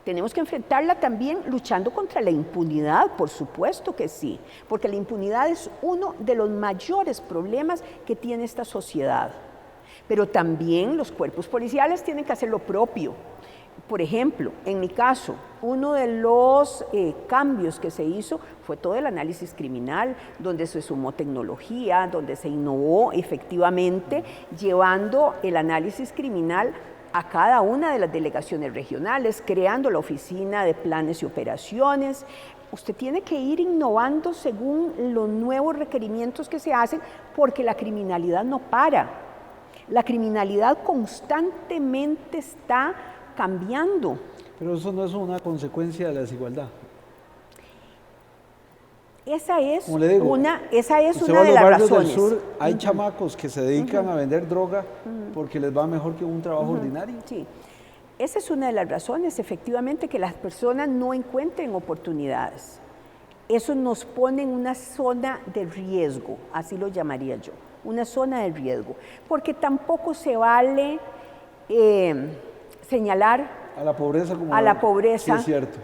tenemos que enfrentarla también luchando contra la impunidad, por supuesto que sí, porque la impunidad es uno de los mayores problemas que tiene esta sociedad. Pero también los cuerpos policiales tienen que hacer lo propio. Por ejemplo, en mi caso, uno de los cambios que se hizo fue todo el análisis criminal, donde se sumó tecnología, donde se innovó efectivamente, llevando el análisis criminal a cada una de las delegaciones regionales, creando la oficina de planes y operaciones. Usted tiene que ir innovando según los nuevos requerimientos que se hacen, porque la criminalidad no para. La criminalidad constantemente está cambiando. Pero eso no es una consecuencia de la desigualdad. Esa es Como le digo, una de las barrios razones. del sur, hay chamacos que se dedican a vender droga porque les va mejor que un trabajo ordinario. Sí, esa es una de las razones, efectivamente, que las personas no encuentren oportunidades. Eso nos pone en una zona de riesgo, así lo llamaría yo, una zona de riesgo, porque tampoco se vale señalar A la pobreza como... a la pobreza, sí, es cierto.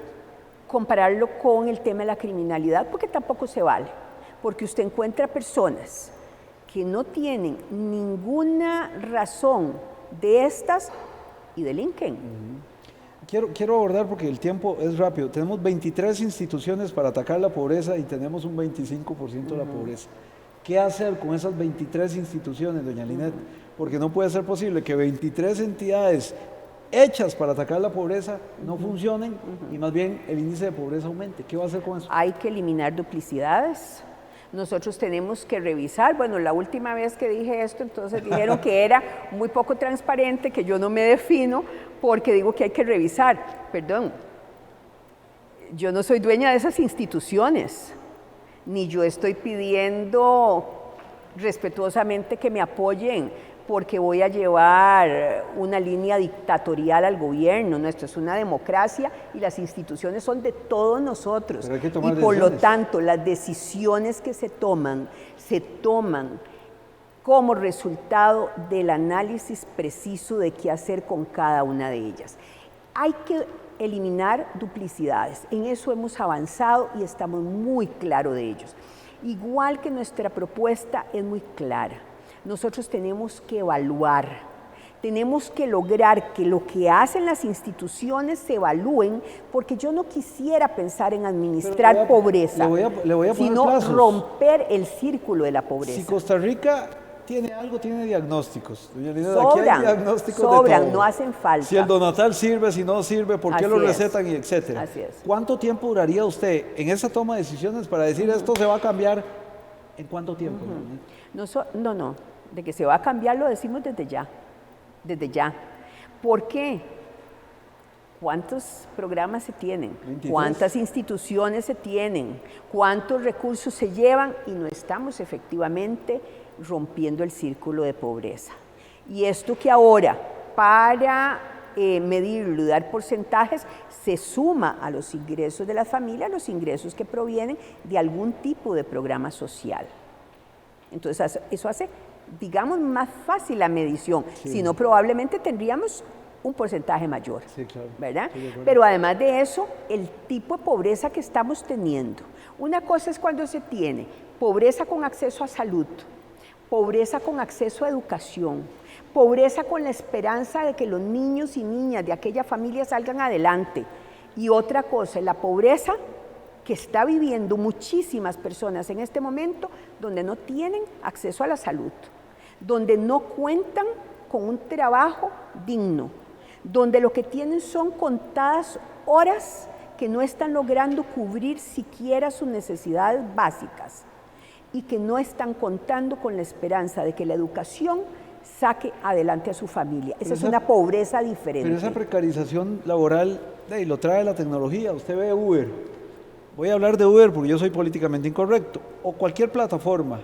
compararlo con el tema de la criminalidad, porque tampoco se vale, porque usted encuentra personas que no tienen ninguna razón de estas y delinquen. Quiero abordar, porque el tiempo es rápido, tenemos 23 instituciones para atacar la pobreza y tenemos un 25% de la pobreza. ¿Qué hacer con esas 23 instituciones, doña Linet? Porque no puede ser posible que 23 entidades hechas para atacar la pobreza no funcionen y más bien el índice de pobreza aumente. ¿Qué va a hacer con eso? Hay que eliminar duplicidades. Nosotros tenemos que revisar, bueno, la última vez que dije esto, entonces dijeron que era muy poco transparente, que yo no me defino, porque digo que hay que revisar. Perdón, yo no soy dueña de esas instituciones, ni yo estoy pidiendo respetuosamente que me apoyen, porque voy a llevar una línea dictatorial al gobierno. No, esto es una democracia y las instituciones son de todos nosotros. Pero hay que tomar y por lo decisiones. tanto, las decisiones que se toman como resultado del análisis preciso de qué hacer con cada una de ellas. Hay que eliminar duplicidades. En eso hemos avanzado y estamos muy claros de ellos. Igual que nuestra propuesta es muy clara. Nosotros tenemos que evaluar, tenemos que lograr que lo que hacen las instituciones se evalúen, porque yo no quisiera pensar en administrar pobreza, le voy a poner sino plazos. romper el círculo de la pobreza. Si Costa Rica tiene algo, tiene diagnósticos. Doña Linet, Sobran, aquí hay diagnósticos sobran, de todo. no hacen falta. Si el Donatal sirve, si no sirve, por qué Así lo es. recetan y etcétera. Así es. ¿Cuánto tiempo duraría usted en esa toma de decisiones para decir esto se va a cambiar? ¿En cuánto tiempo? No, de que se va a cambiar lo decimos desde ya, ¿Por qué? ¿Cuántos programas se tienen? 23. ¿Cuántas instituciones se tienen? ¿Cuántos recursos se llevan? Y no estamos efectivamente rompiendo el círculo de pobreza. Y esto que ahora, para medirlo y dar porcentajes, se suma a los ingresos de la familia, los ingresos que provienen de algún tipo de programa social. Entonces, eso hace, digamos, más fácil la medición. Sí. Si no, probablemente tendríamos un porcentaje mayor, sí, claro, ¿verdad? Pero además de eso, el tipo de pobreza que estamos teniendo. Una cosa es cuando se tiene pobreza con acceso a salud, pobreza con acceso a educación, pobreza con la esperanza de que los niños y niñas de aquella familia salgan adelante. Y otra cosa es la pobreza que está viviendo muchísimas personas en este momento, donde no tienen acceso a la salud, donde no cuentan con un trabajo digno, donde lo que tienen son contadas horas que no están logrando cubrir siquiera sus necesidades básicas y que no están contando con la esperanza de que la educación saque adelante a su familia. Esa es una pobreza diferente. Pero esa precarización laboral lo trae la tecnología. Usted ve Uber, voy a hablar de Uber porque yo soy políticamente incorrecto, o cualquier plataforma,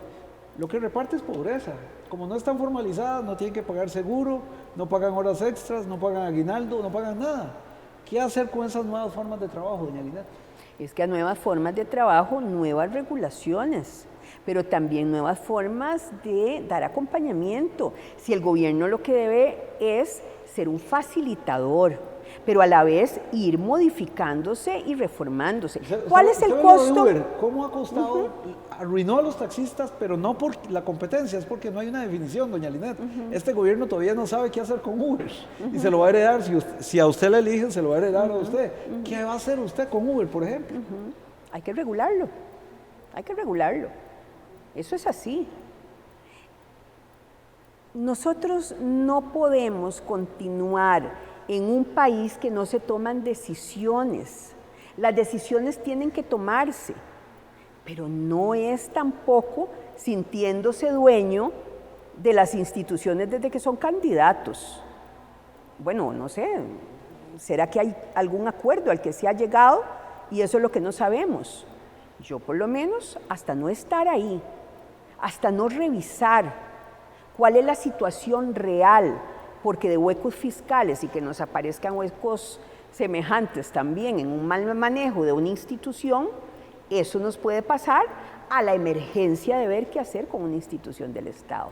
lo que reparte es pobreza. Como no están formalizadas, no tienen que pagar seguro, no pagan horas extras, no pagan aguinaldo, no pagan nada. ¿Qué hacer con esas nuevas formas de trabajo, doña Linet? Es que a nuevas formas de trabajo, nuevas regulaciones, pero también nuevas formas de dar acompañamiento. Si el gobierno lo que debe es ser un facilitador, pero a la vez ir modificándose y reformándose. ¿Cuál es el costo? Uber, ¿cómo ha costado? Arruinó a los taxistas, pero no por la competencia, es porque no hay una definición, doña Linet. Este gobierno todavía no sabe qué hacer con Uber y se lo va a heredar. Si a usted le eligen, se lo va a heredar a usted. ¿Qué va a hacer usted con Uber, por ejemplo? Hay que regularlo, hay que regularlo. Eso es así. Nosotros no podemos continuar en un país que no se toman decisiones. Las decisiones tienen que tomarse, pero no es tampoco sintiéndose dueño de las instituciones desde que son candidatos. Bueno, no sé, ¿será que hay algún acuerdo al que se ha llegado? Y eso es lo que no sabemos. Yo por lo menos, hasta no estar ahí, hasta no revisar cuál es la situación real, porque de huecos fiscales y que nos aparezcan huecos semejantes también en un mal manejo de una institución, eso nos puede pasar a la emergencia de ver qué hacer con una institución del Estado.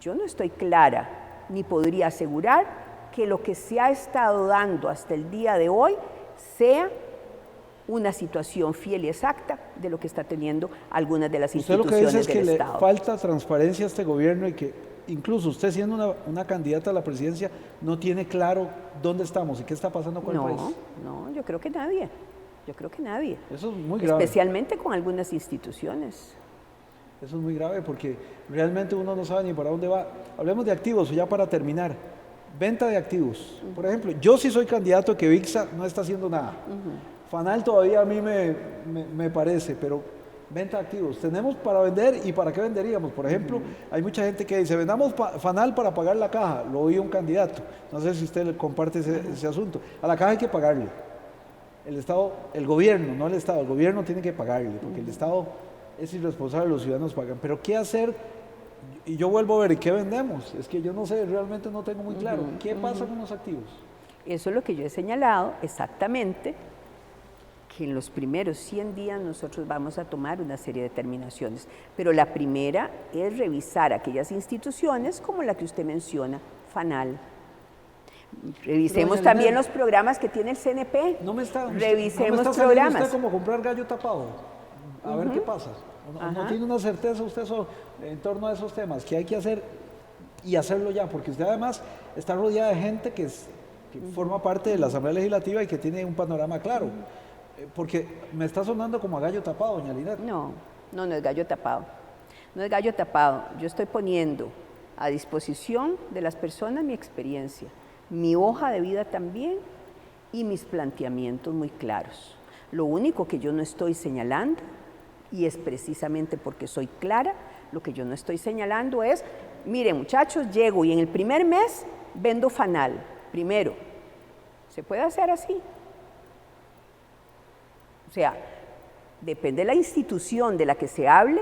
Yo no estoy clara, ni podría asegurar que lo que se ha estado dando hasta el día de hoy sea una situación fiel y exacta de lo que está teniendo algunas de las instituciones del Estado. Usted lo que dice es que le falta transparencia a este gobierno y que incluso usted siendo una candidata a la presidencia no tiene claro dónde estamos y qué está pasando con el país. No, yo creo que nadie. Eso es muy grave. Especialmente con algunas instituciones. Eso es muy grave porque realmente uno no sabe ni para dónde va. Hablemos de activos, ya para terminar. Venta de activos. Por ejemplo, yo sí soy candidato a que VIXA no está haciendo nada. FANAL todavía a mí me parece, pero venta de activos. Tenemos para vender y ¿para qué venderíamos? Por ejemplo, hay mucha gente que dice, vendamos FANAL para pagar la caja. Lo oí un candidato. No sé si usted comparte ese asunto. A la caja hay que pagarle. El Estado, el gobierno, no el Estado, el gobierno tiene que pagarle, porque el Estado es irresponsable, los ciudadanos pagan. Pero ¿qué hacer? Y yo vuelvo a ver, ¿y qué vendemos? Es que yo no sé, realmente no tengo muy claro. ¿Qué pasa con los activos? Eso es lo que yo he señalado exactamente, que en los primeros 100 días nosotros vamos a tomar una serie de determinaciones. Pero la primera es revisar aquellas instituciones como la que usted menciona, FANAL. Revisemos también los programas que tiene el CNP. Revisemos programas. Usted como comprar gallo tapado. A ver qué pasa. No tiene una certeza usted en torno a esos temas. ¿Qué hay que hacer? Y hacerlo ya, porque usted además está rodeada de gente que forma parte de la Asamblea Legislativa y que tiene un panorama claro. Porque me está sonando como a gallo tapado, doña Linet. No es gallo tapado. No es gallo tapado. Yo estoy poniendo a disposición de las personas mi experiencia, mi hoja de vida también y mis planteamientos muy claros. Lo único que yo no estoy señalando, y es precisamente porque soy clara, lo que yo no estoy señalando es, miren muchachos, llego y en el primer mes vendo FANAL. Primero, ¿se puede hacer así? O sea, depende de la institución de la que se hable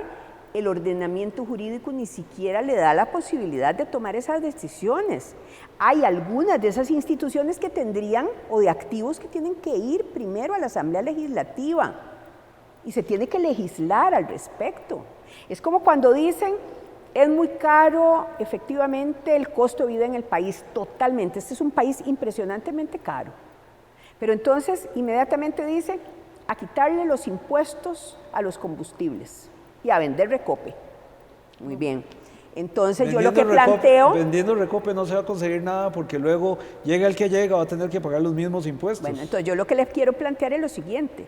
el ordenamiento jurídico ni siquiera le da la posibilidad de tomar esas decisiones. Hay algunas de esas instituciones que tendrían, o de activos que tienen que ir primero a la Asamblea Legislativa y se tiene que legislar al respecto. Es como cuando dicen, es muy caro efectivamente el costo de vida en el país, totalmente. Este es un país impresionantemente caro. Pero entonces inmediatamente dicen a quitarle los impuestos a los combustibles y a vender recope. Muy bien. Entonces yo lo que planteo... Vendiendo recope no se va a conseguir nada porque luego llega el que llega, va a tener que pagar los mismos impuestos. Bueno, entonces yo lo que les quiero plantear es lo siguiente.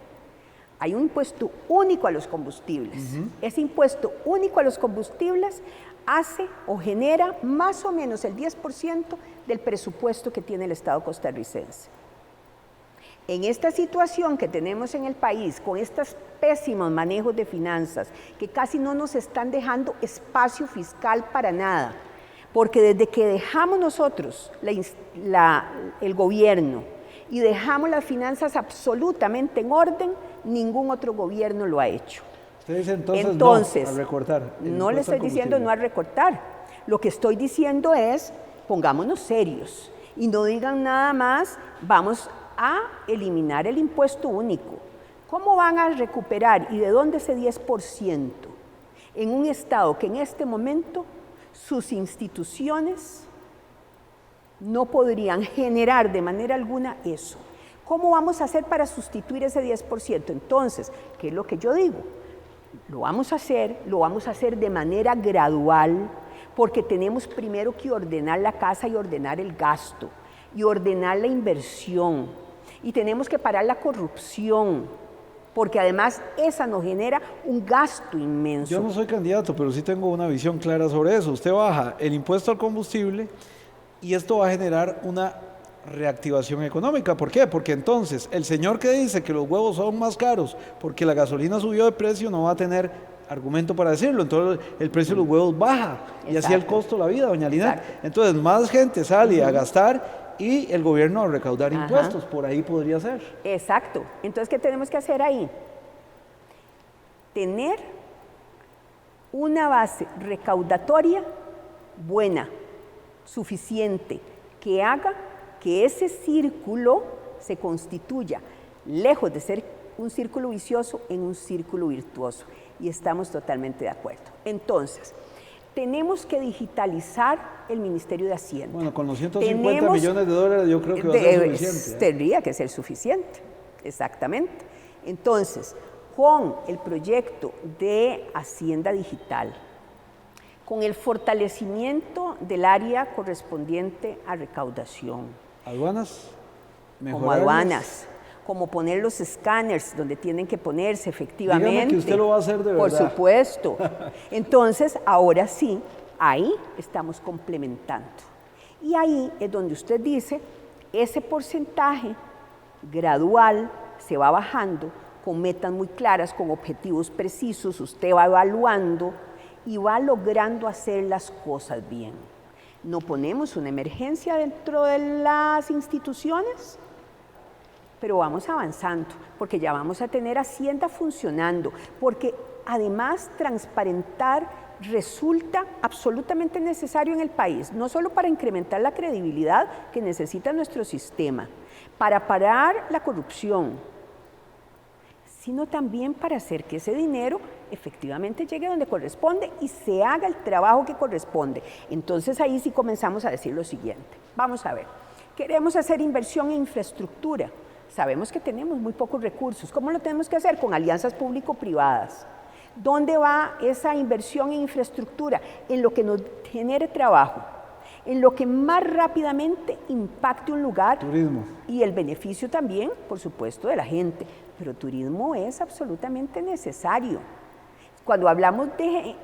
Hay un impuesto único a los combustibles. Ese impuesto único a los combustibles hace o genera más o menos el 10% del presupuesto que tiene el Estado costarricense. En esta situación que tenemos en el país, con estos pésimos manejos de finanzas, que casi no nos están dejando espacio fiscal para nada, porque desde que dejamos nosotros el gobierno y dejamos las finanzas absolutamente en orden, ningún otro gobierno lo ha hecho. Usted dice entonces no a recortar. No le estoy diciendo no a recortar. Lo que estoy diciendo es, pongámonos serios y no digan nada más, vamos a eliminar el impuesto único. ¿Cómo van a recuperar y de dónde ese 10%? En un Estado que en este momento sus instituciones no podrían generar de manera alguna eso. ¿Cómo vamos a hacer para sustituir ese 10%? Entonces, ¿qué es lo que yo digo? Lo vamos a hacer de manera gradual, porque tenemos primero que ordenar la casa y ordenar el gasto, y ordenar la inversión, y tenemos que parar la corrupción, porque además esa nos genera un gasto inmenso. Yo no soy candidato, pero sí tengo una visión clara sobre eso. Usted baja el impuesto al combustible y esto va a generar una reactivación económica. ¿Por qué? Porque entonces el señor que dice que los huevos son más caros porque la gasolina subió de precio no va a tener argumento para decirlo, entonces el precio de los huevos baja. Exacto. Y así el costo de la vida, doña Linet. Entonces más gente sale a gastar y el gobierno a recaudar impuestos, por ahí podría ser. Exacto. Entonces, ¿qué tenemos que hacer ahí? Tener una base recaudatoria buena, suficiente, que haga que ese círculo se constituya, lejos de ser un círculo vicioso, en un círculo virtuoso. Y estamos totalmente de acuerdo. Entonces, tenemos que digitalizar el Ministerio de Hacienda. Bueno, con los 150 millones de dólares yo creo que va a ser suficiente. Tendría que ser suficiente, exactamente. Entonces, con el proyecto de Hacienda Digital, con el fortalecimiento del área correspondiente a recaudación. ¿Aduanas? Como aduanas, como poner los escáneres donde tienen que ponerse efectivamente. Dígame que usted lo va a hacer de verdad. Por supuesto. Entonces, ahora sí, ahí estamos complementando. Y ahí es donde usted dice, ese porcentaje gradual se va bajando con metas muy claras, con objetivos precisos, usted va evaluando y va logrando hacer las cosas bien. No ponemos una emergencia dentro de las instituciones, pero vamos avanzando, porque ya vamos a tener Hacienda funcionando, porque además transparentar resulta absolutamente necesario en el país, no solo para incrementar la credibilidad que necesita nuestro sistema, para parar la corrupción, sino también para hacer que ese dinero efectivamente llegue donde corresponde y se haga el trabajo que corresponde. Entonces ahí sí comenzamos a decir lo siguiente, vamos a ver, queremos hacer inversión en infraestructura. Sabemos que tenemos muy pocos recursos. ¿Cómo lo tenemos que hacer? Con alianzas público-privadas. ¿Dónde va esa inversión en infraestructura? En lo que nos genere trabajo, en lo que más rápidamente impacte un lugar. Turismo. Y el beneficio también, por supuesto, de la gente. Pero turismo es absolutamente necesario. Cuando hablamos de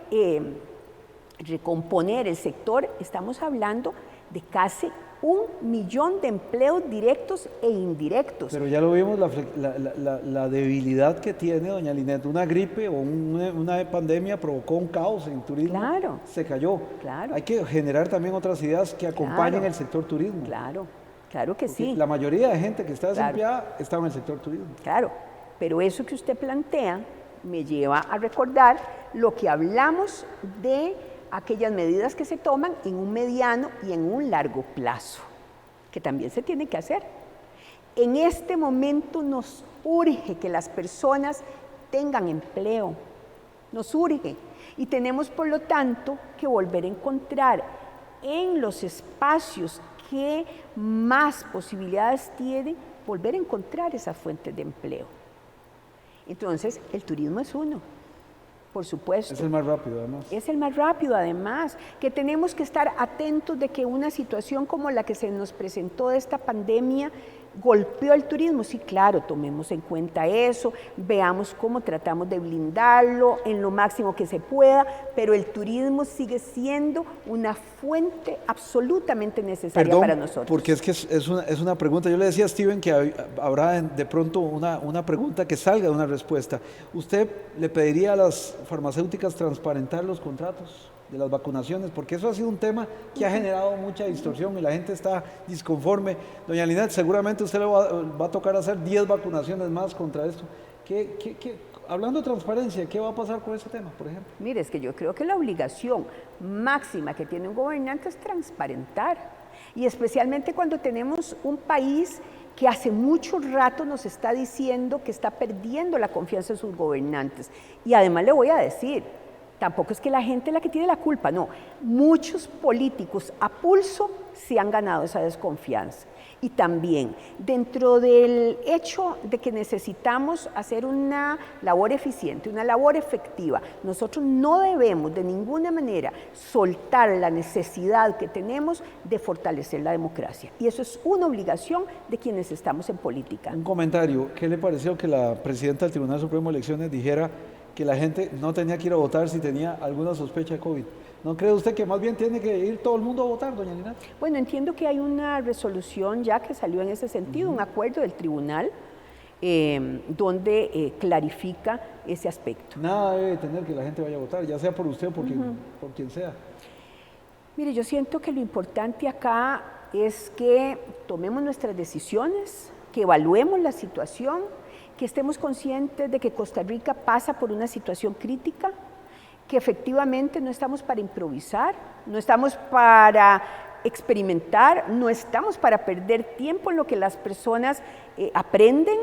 recomponer el sector, estamos hablando de casi 1 millón de empleos directos e indirectos. Pero ya lo vimos, la debilidad que tiene doña Linet. Una gripe o una pandemia provocó un caos en turismo. Claro. Se cayó. Claro. Hay que generar también otras ideas que acompañen el sector turismo. Claro, claro que porque sí. La mayoría de gente que está desempleada está en el sector turismo. Claro, pero eso que usted plantea me lleva a recordar lo que hablamos de aquellas medidas que se toman en un mediano y en un largo plazo, que también se tienen que hacer. En este momento nos urge que las personas tengan empleo, nos urge, y tenemos por lo tanto que volver a encontrar en los espacios que más posibilidades tienen, volver a encontrar esas fuentes de empleo. Entonces, el turismo es uno, por supuesto. Es el más rápido, además. Es el más rápido, además, que tenemos que estar atentos de que una situación como la que se nos presentó de esta pandemia golpeó el turismo. Sí, claro, tomemos en cuenta eso, veamos cómo tratamos de blindarlo en lo máximo que se pueda, pero el turismo sigue siendo una fuente absolutamente necesaria para nosotros. Porque es que es una pregunta. Yo le decía a Steven que habrá de pronto una pregunta que salga de una respuesta. ¿Usted le pediría a las farmacéuticas transparentar los contratos de las vacunaciones? Porque eso ha sido un tema que ha generado mucha distorsión y la gente está disconforme. Doña Linet, seguramente usted le va a tocar hacer 10 vacunaciones más contra esto. Hablando de transparencia, ¿qué va a pasar con ese tema, por ejemplo? Mire, es que yo creo que la obligación máxima que tiene un gobernante es transparentar, y especialmente cuando tenemos un país que hace mucho rato nos está diciendo que está perdiendo la confianza en sus gobernantes. Y además le voy a decir, tampoco es que la gente es la que tiene la culpa, no. Muchos políticos a pulso se han ganado esa desconfianza. Y también, dentro del hecho de que necesitamos hacer una labor eficiente, una labor efectiva, nosotros no debemos de ninguna manera soltar la necesidad que tenemos de fortalecer la democracia. Y eso es una obligación de quienes estamos en política. Un comentario, ¿qué le pareció que la presidenta del Tribunal Supremo de Elecciones dijera que la gente no tenía que ir a votar si tenía alguna sospecha de COVID? ¿No cree usted que más bien tiene que ir todo el mundo a votar, doña Linet? Bueno, entiendo que hay una resolución ya que salió en ese sentido, un acuerdo del tribunal donde clarifica ese aspecto. Nada debe tener que la gente vaya a votar, ya sea por usted o por quien sea. Mire, yo siento que lo importante acá es que tomemos nuestras decisiones, que evaluemos la situación, que estemos conscientes de que Costa Rica pasa por una situación crítica, que efectivamente no estamos para improvisar, no estamos para experimentar, no estamos para perder tiempo en lo que las personas aprenden.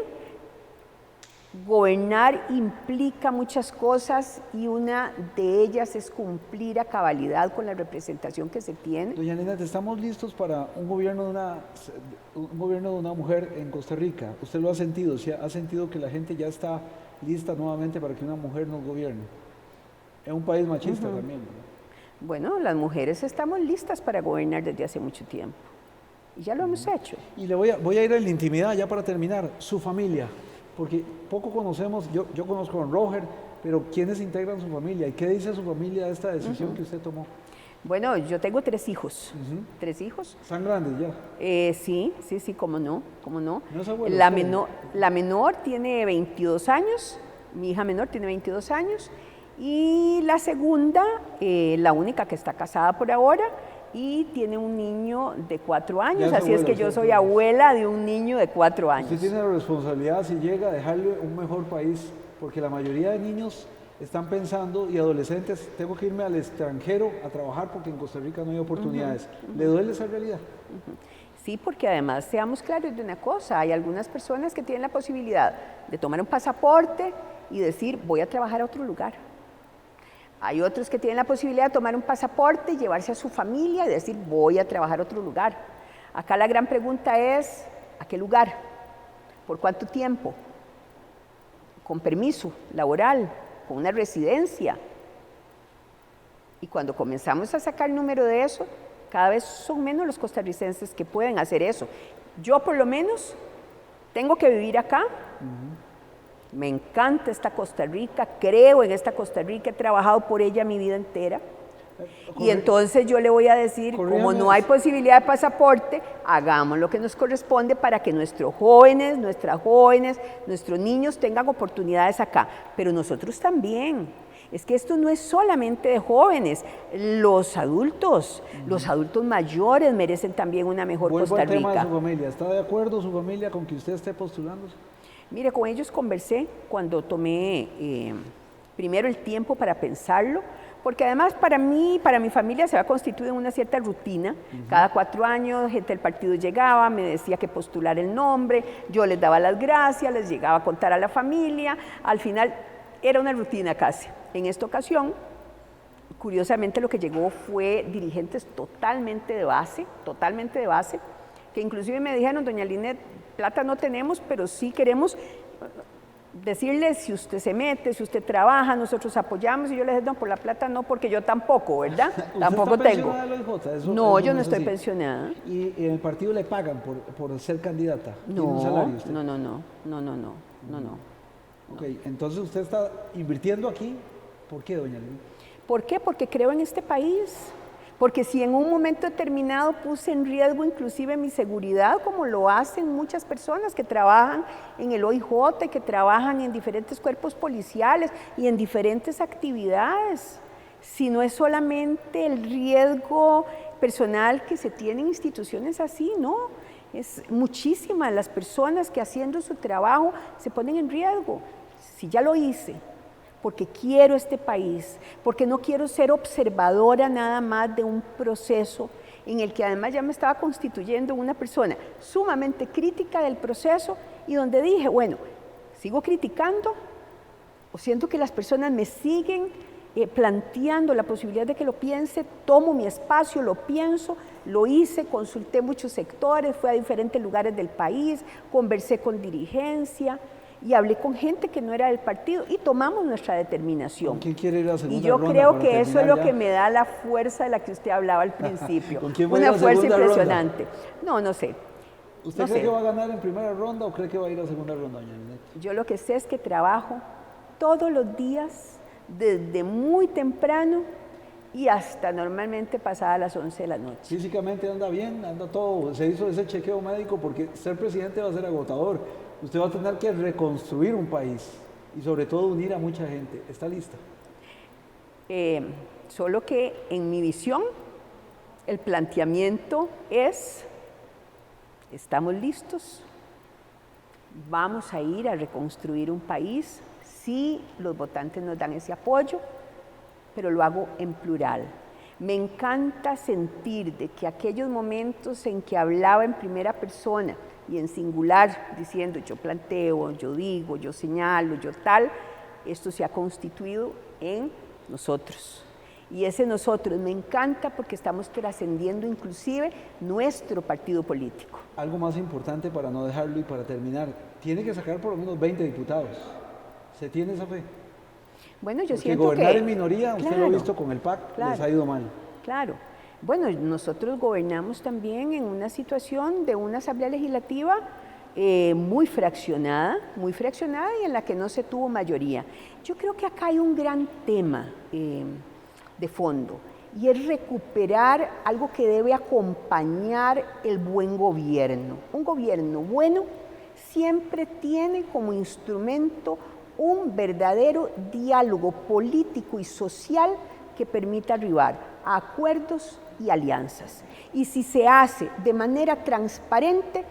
Gobernar implica muchas cosas y una de ellas es cumplir a cabalidad con la representación que se tiene. Doña Linet, ¿estamos listos para un gobierno de una mujer en Costa Rica? ¿Usted lo ha sentido? O sea, ¿ha sentido que la gente ya está lista nuevamente para que una mujer nos gobierne? Es un país machista también, ¿verdad? Bueno, las mujeres estamos listas para gobernar desde hace mucho tiempo y ya lo hemos hecho. Y le voy a ir a la intimidad ya para terminar, su familia, porque poco conocemos, yo conozco a don Roger, pero ¿quiénes integran su familia? ¿Y qué dice su familia de esta decisión que usted tomó? Bueno, yo tengo 3 hijos. 3 hijos. ¿Están grandes ya? Sí, cómo no. ¿No es abuela? La menor tiene 22 años, mi hija menor tiene 22 años, y la segunda, la única que está casada por ahora, y tiene un niño de 4 años, así es que yo soy abuela de un niño de 4 años. Usted tiene la responsabilidad, si llega, a dejarle un mejor país, porque la mayoría de niños están pensando, y adolescentes, tengo que irme al extranjero a trabajar porque en Costa Rica no hay oportunidades. ¿Le duele esa realidad? Sí, porque además seamos claros de una cosa, hay algunas personas que tienen la posibilidad de tomar un pasaporte y decir, voy a trabajar a otro lugar. Hay otros que tienen la posibilidad de tomar un pasaporte y llevarse a su familia y decir, voy a trabajar a otro lugar. Acá la gran pregunta es, ¿a qué lugar? ¿Por cuánto tiempo? ¿Con permiso laboral? ¿Con una residencia? Y cuando comenzamos a sacar el número de eso, cada vez son menos los costarricenses que pueden hacer eso. Yo por lo menos tengo que vivir acá. Me encanta esta Costa Rica, creo en esta Costa Rica, he trabajado por ella mi vida entera. Y entonces yo le voy a decir, como no hay posibilidad de pasaporte, hagamos lo que nos corresponde para que nuestros jóvenes, nuestras jóvenes, nuestros niños tengan oportunidades acá. Pero nosotros también. Es que esto no es solamente de jóvenes, los adultos mayores merecen también una mejor Costa Rica. Vuelvo al tema de su familia. ¿Está de acuerdo su familia con que usted esté postulándose? Mire, con ellos conversé cuando tomé Primero el tiempo para pensarlo, porque además para mí, para mi familia se va constituido en una cierta rutina. Cada 4 años gente del partido llegaba, me decía que postular el nombre, yo les daba las gracias, les llegaba a contar a la familia, al final era una rutina casi. En esta ocasión, curiosamente lo que llegó fue dirigentes totalmente de base, que inclusive me dijeron, doña Linet, plata no tenemos, pero sí queremos decirle si usted se mete, si usted trabaja, nosotros apoyamos. Y yo les dije, no, por la plata no, porque yo tampoco, ¿verdad? Tampoco está tengo. pensionada de los J? No, yo no es estoy así. pensionada. ¿Y en el partido le pagan por ser candidata? ¿Tiene un No, salario usted? no. Ok, entonces usted está invirtiendo aquí. ¿Por qué, doña Linet? ¿Por qué? Porque creo en este país. Porque si en un momento determinado puse en riesgo inclusive mi seguridad, como lo hacen muchas personas que trabajan en el OIJ, que trabajan en diferentes cuerpos policiales y en diferentes actividades, si no es solamente el riesgo personal que se tiene en instituciones así, no, es muchísimas las personas que haciendo su trabajo se ponen en riesgo. Si ya lo hice, porque quiero este país, porque no quiero ser observadora nada más de un proceso en el que además ya me estaba constituyendo una persona sumamente crítica del proceso y donde dije, bueno, sigo criticando o siento que las personas me siguen planteando la posibilidad de que lo piense, tomo mi espacio, lo pienso, lo hice, consulté muchos sectores, fui a diferentes lugares del país, conversé con dirigencia, y hablé con gente que no era del partido y tomamos nuestra determinación. ¿Con quién quiere ir a la segunda Y yo ronda creo para que eso es terminar lo ya? que me da la fuerza de la que usted hablaba al principio. ¿Con quién va a ir a Una la fuerza segunda ronda? impresionante. No sé. ¿Usted No cree sé. que va a ganar en primera ronda o cree que va a ir a segunda ronda, doña Linet? Yo lo que sé es que trabajo todos los días, desde muy temprano y hasta normalmente pasadas las 11 de la noche. Físicamente anda bien, anda todo, se hizo ese chequeo médico porque ser presidente va a ser agotador. Usted va a tener que reconstruir un país y sobre todo unir a mucha gente. ¿Está lista? Solo que en mi visión el planteamiento es, estamos listos, vamos a ir a reconstruir un país si los votantes nos dan ese apoyo, pero lo hago en plural. Me encanta sentir de que aquellos momentos en que hablaba en primera persona y en singular, diciendo yo planteo, yo digo, yo señalo, yo tal, esto se ha constituido en nosotros. Y ese nosotros me encanta porque estamos trascendiendo inclusive nuestro partido político. Algo más importante para no dejarlo y para terminar, tiene que sacar por lo menos 20 diputados. ¿Se tiene esa fe? Bueno, yo Porque siento gobernar que... en minoría, usted lo ha visto con el PAC, les ha ido mal. Claro. Bueno, nosotros gobernamos también en una situación de una asamblea legislativa muy fraccionada y en la que no se tuvo mayoría. Yo creo que acá hay un gran tema de fondo y es recuperar algo que debe acompañar el buen gobierno. Un gobierno bueno siempre tiene como instrumento un verdadero diálogo político y social que permita arribar a acuerdos y alianzas. Y si se hace de manera transparente,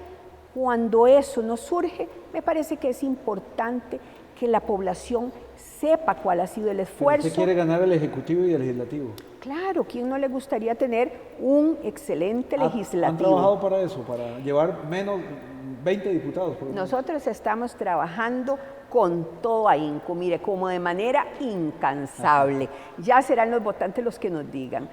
cuando eso no surge, me parece que es importante que la población sepa cuál ha sido el esfuerzo. Pero usted quiere ganar el Ejecutivo y el Legislativo. Claro, ¿quién no le gustaría tener un excelente legislativo? ¿Han trabajado para eso, para llevar menos 20 diputados? Por ejemplo? Nosotros estamos trabajando con todo ahínco, mire, como de manera incansable. Ya serán los votantes los que nos digan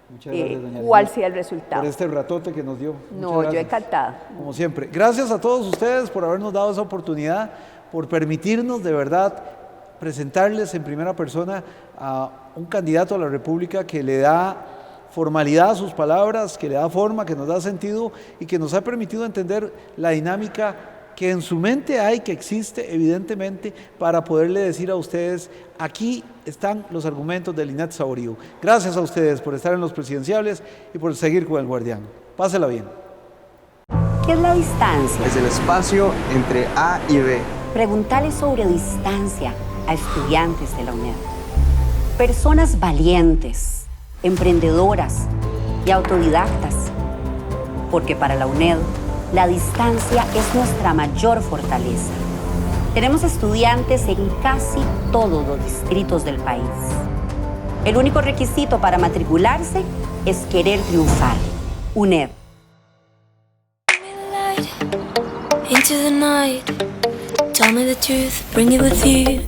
Muchas gracias, doña cuál Linet, sea el resultado. por este ratote que nos dio. No, Muchas yo gracias. encantada. Como siempre. Gracias a todos ustedes por habernos dado esa oportunidad, por permitirnos de verdad presentarles en primera persona a un candidato a la República que le da formalidad a sus palabras, que le da forma, que nos da sentido y que nos ha permitido entender la dinámica que en su mente hay, que existe evidentemente, para poderle decir a ustedes, aquí están los argumentos de Linet Saborío. Gracias a ustedes por estar en los presidenciables y por seguir con El Guardián. Pásela bien. ¿Qué es la distancia? Es el espacio entre A y B. Preguntarle sobre distancia a estudiantes de la UNED. Personas valientes, emprendedoras y autodidactas. Porque para la UNED, la distancia es nuestra mayor fortaleza. Tenemos estudiantes en casi todos los distritos del país. El único requisito para matricularse es querer triunfar. UNED. Into the night, tell me the truth, bring it with you.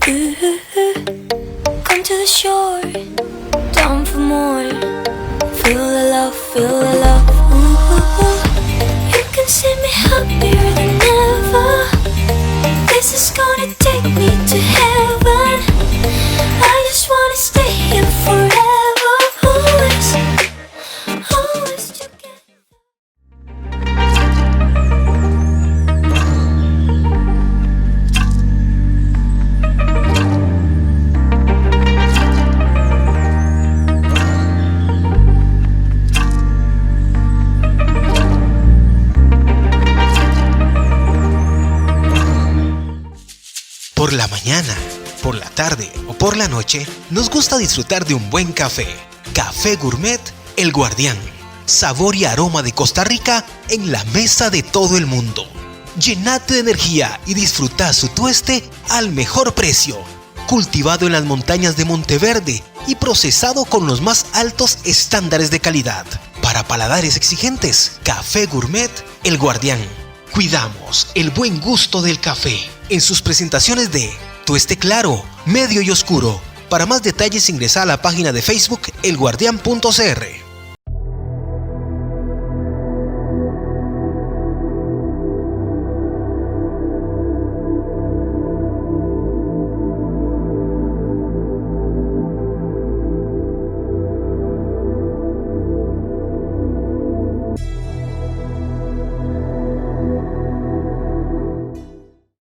Come to the shore, down for more. Feel the love, feel the love. You can see me happier than ever. This is gonna take me to heaven. I just wanna stay here forever. Always, always together. Por la mañana, por la tarde o por la noche, nos gusta disfrutar de un buen café. Café Gourmet El Guardián. Sabor y aroma de Costa Rica en la mesa de todo el mundo. Llenate de energía y disfruta su tueste al mejor precio. Cultivado en las montañas de Monteverde y procesado con los más altos estándares de calidad. Para paladares exigentes, Café Gourmet El Guardián. Cuidamos el buen gusto del café en sus presentaciones de tueste claro, medio y oscuro. Para más detalles ingresa a la página de Facebook elguardian.cr.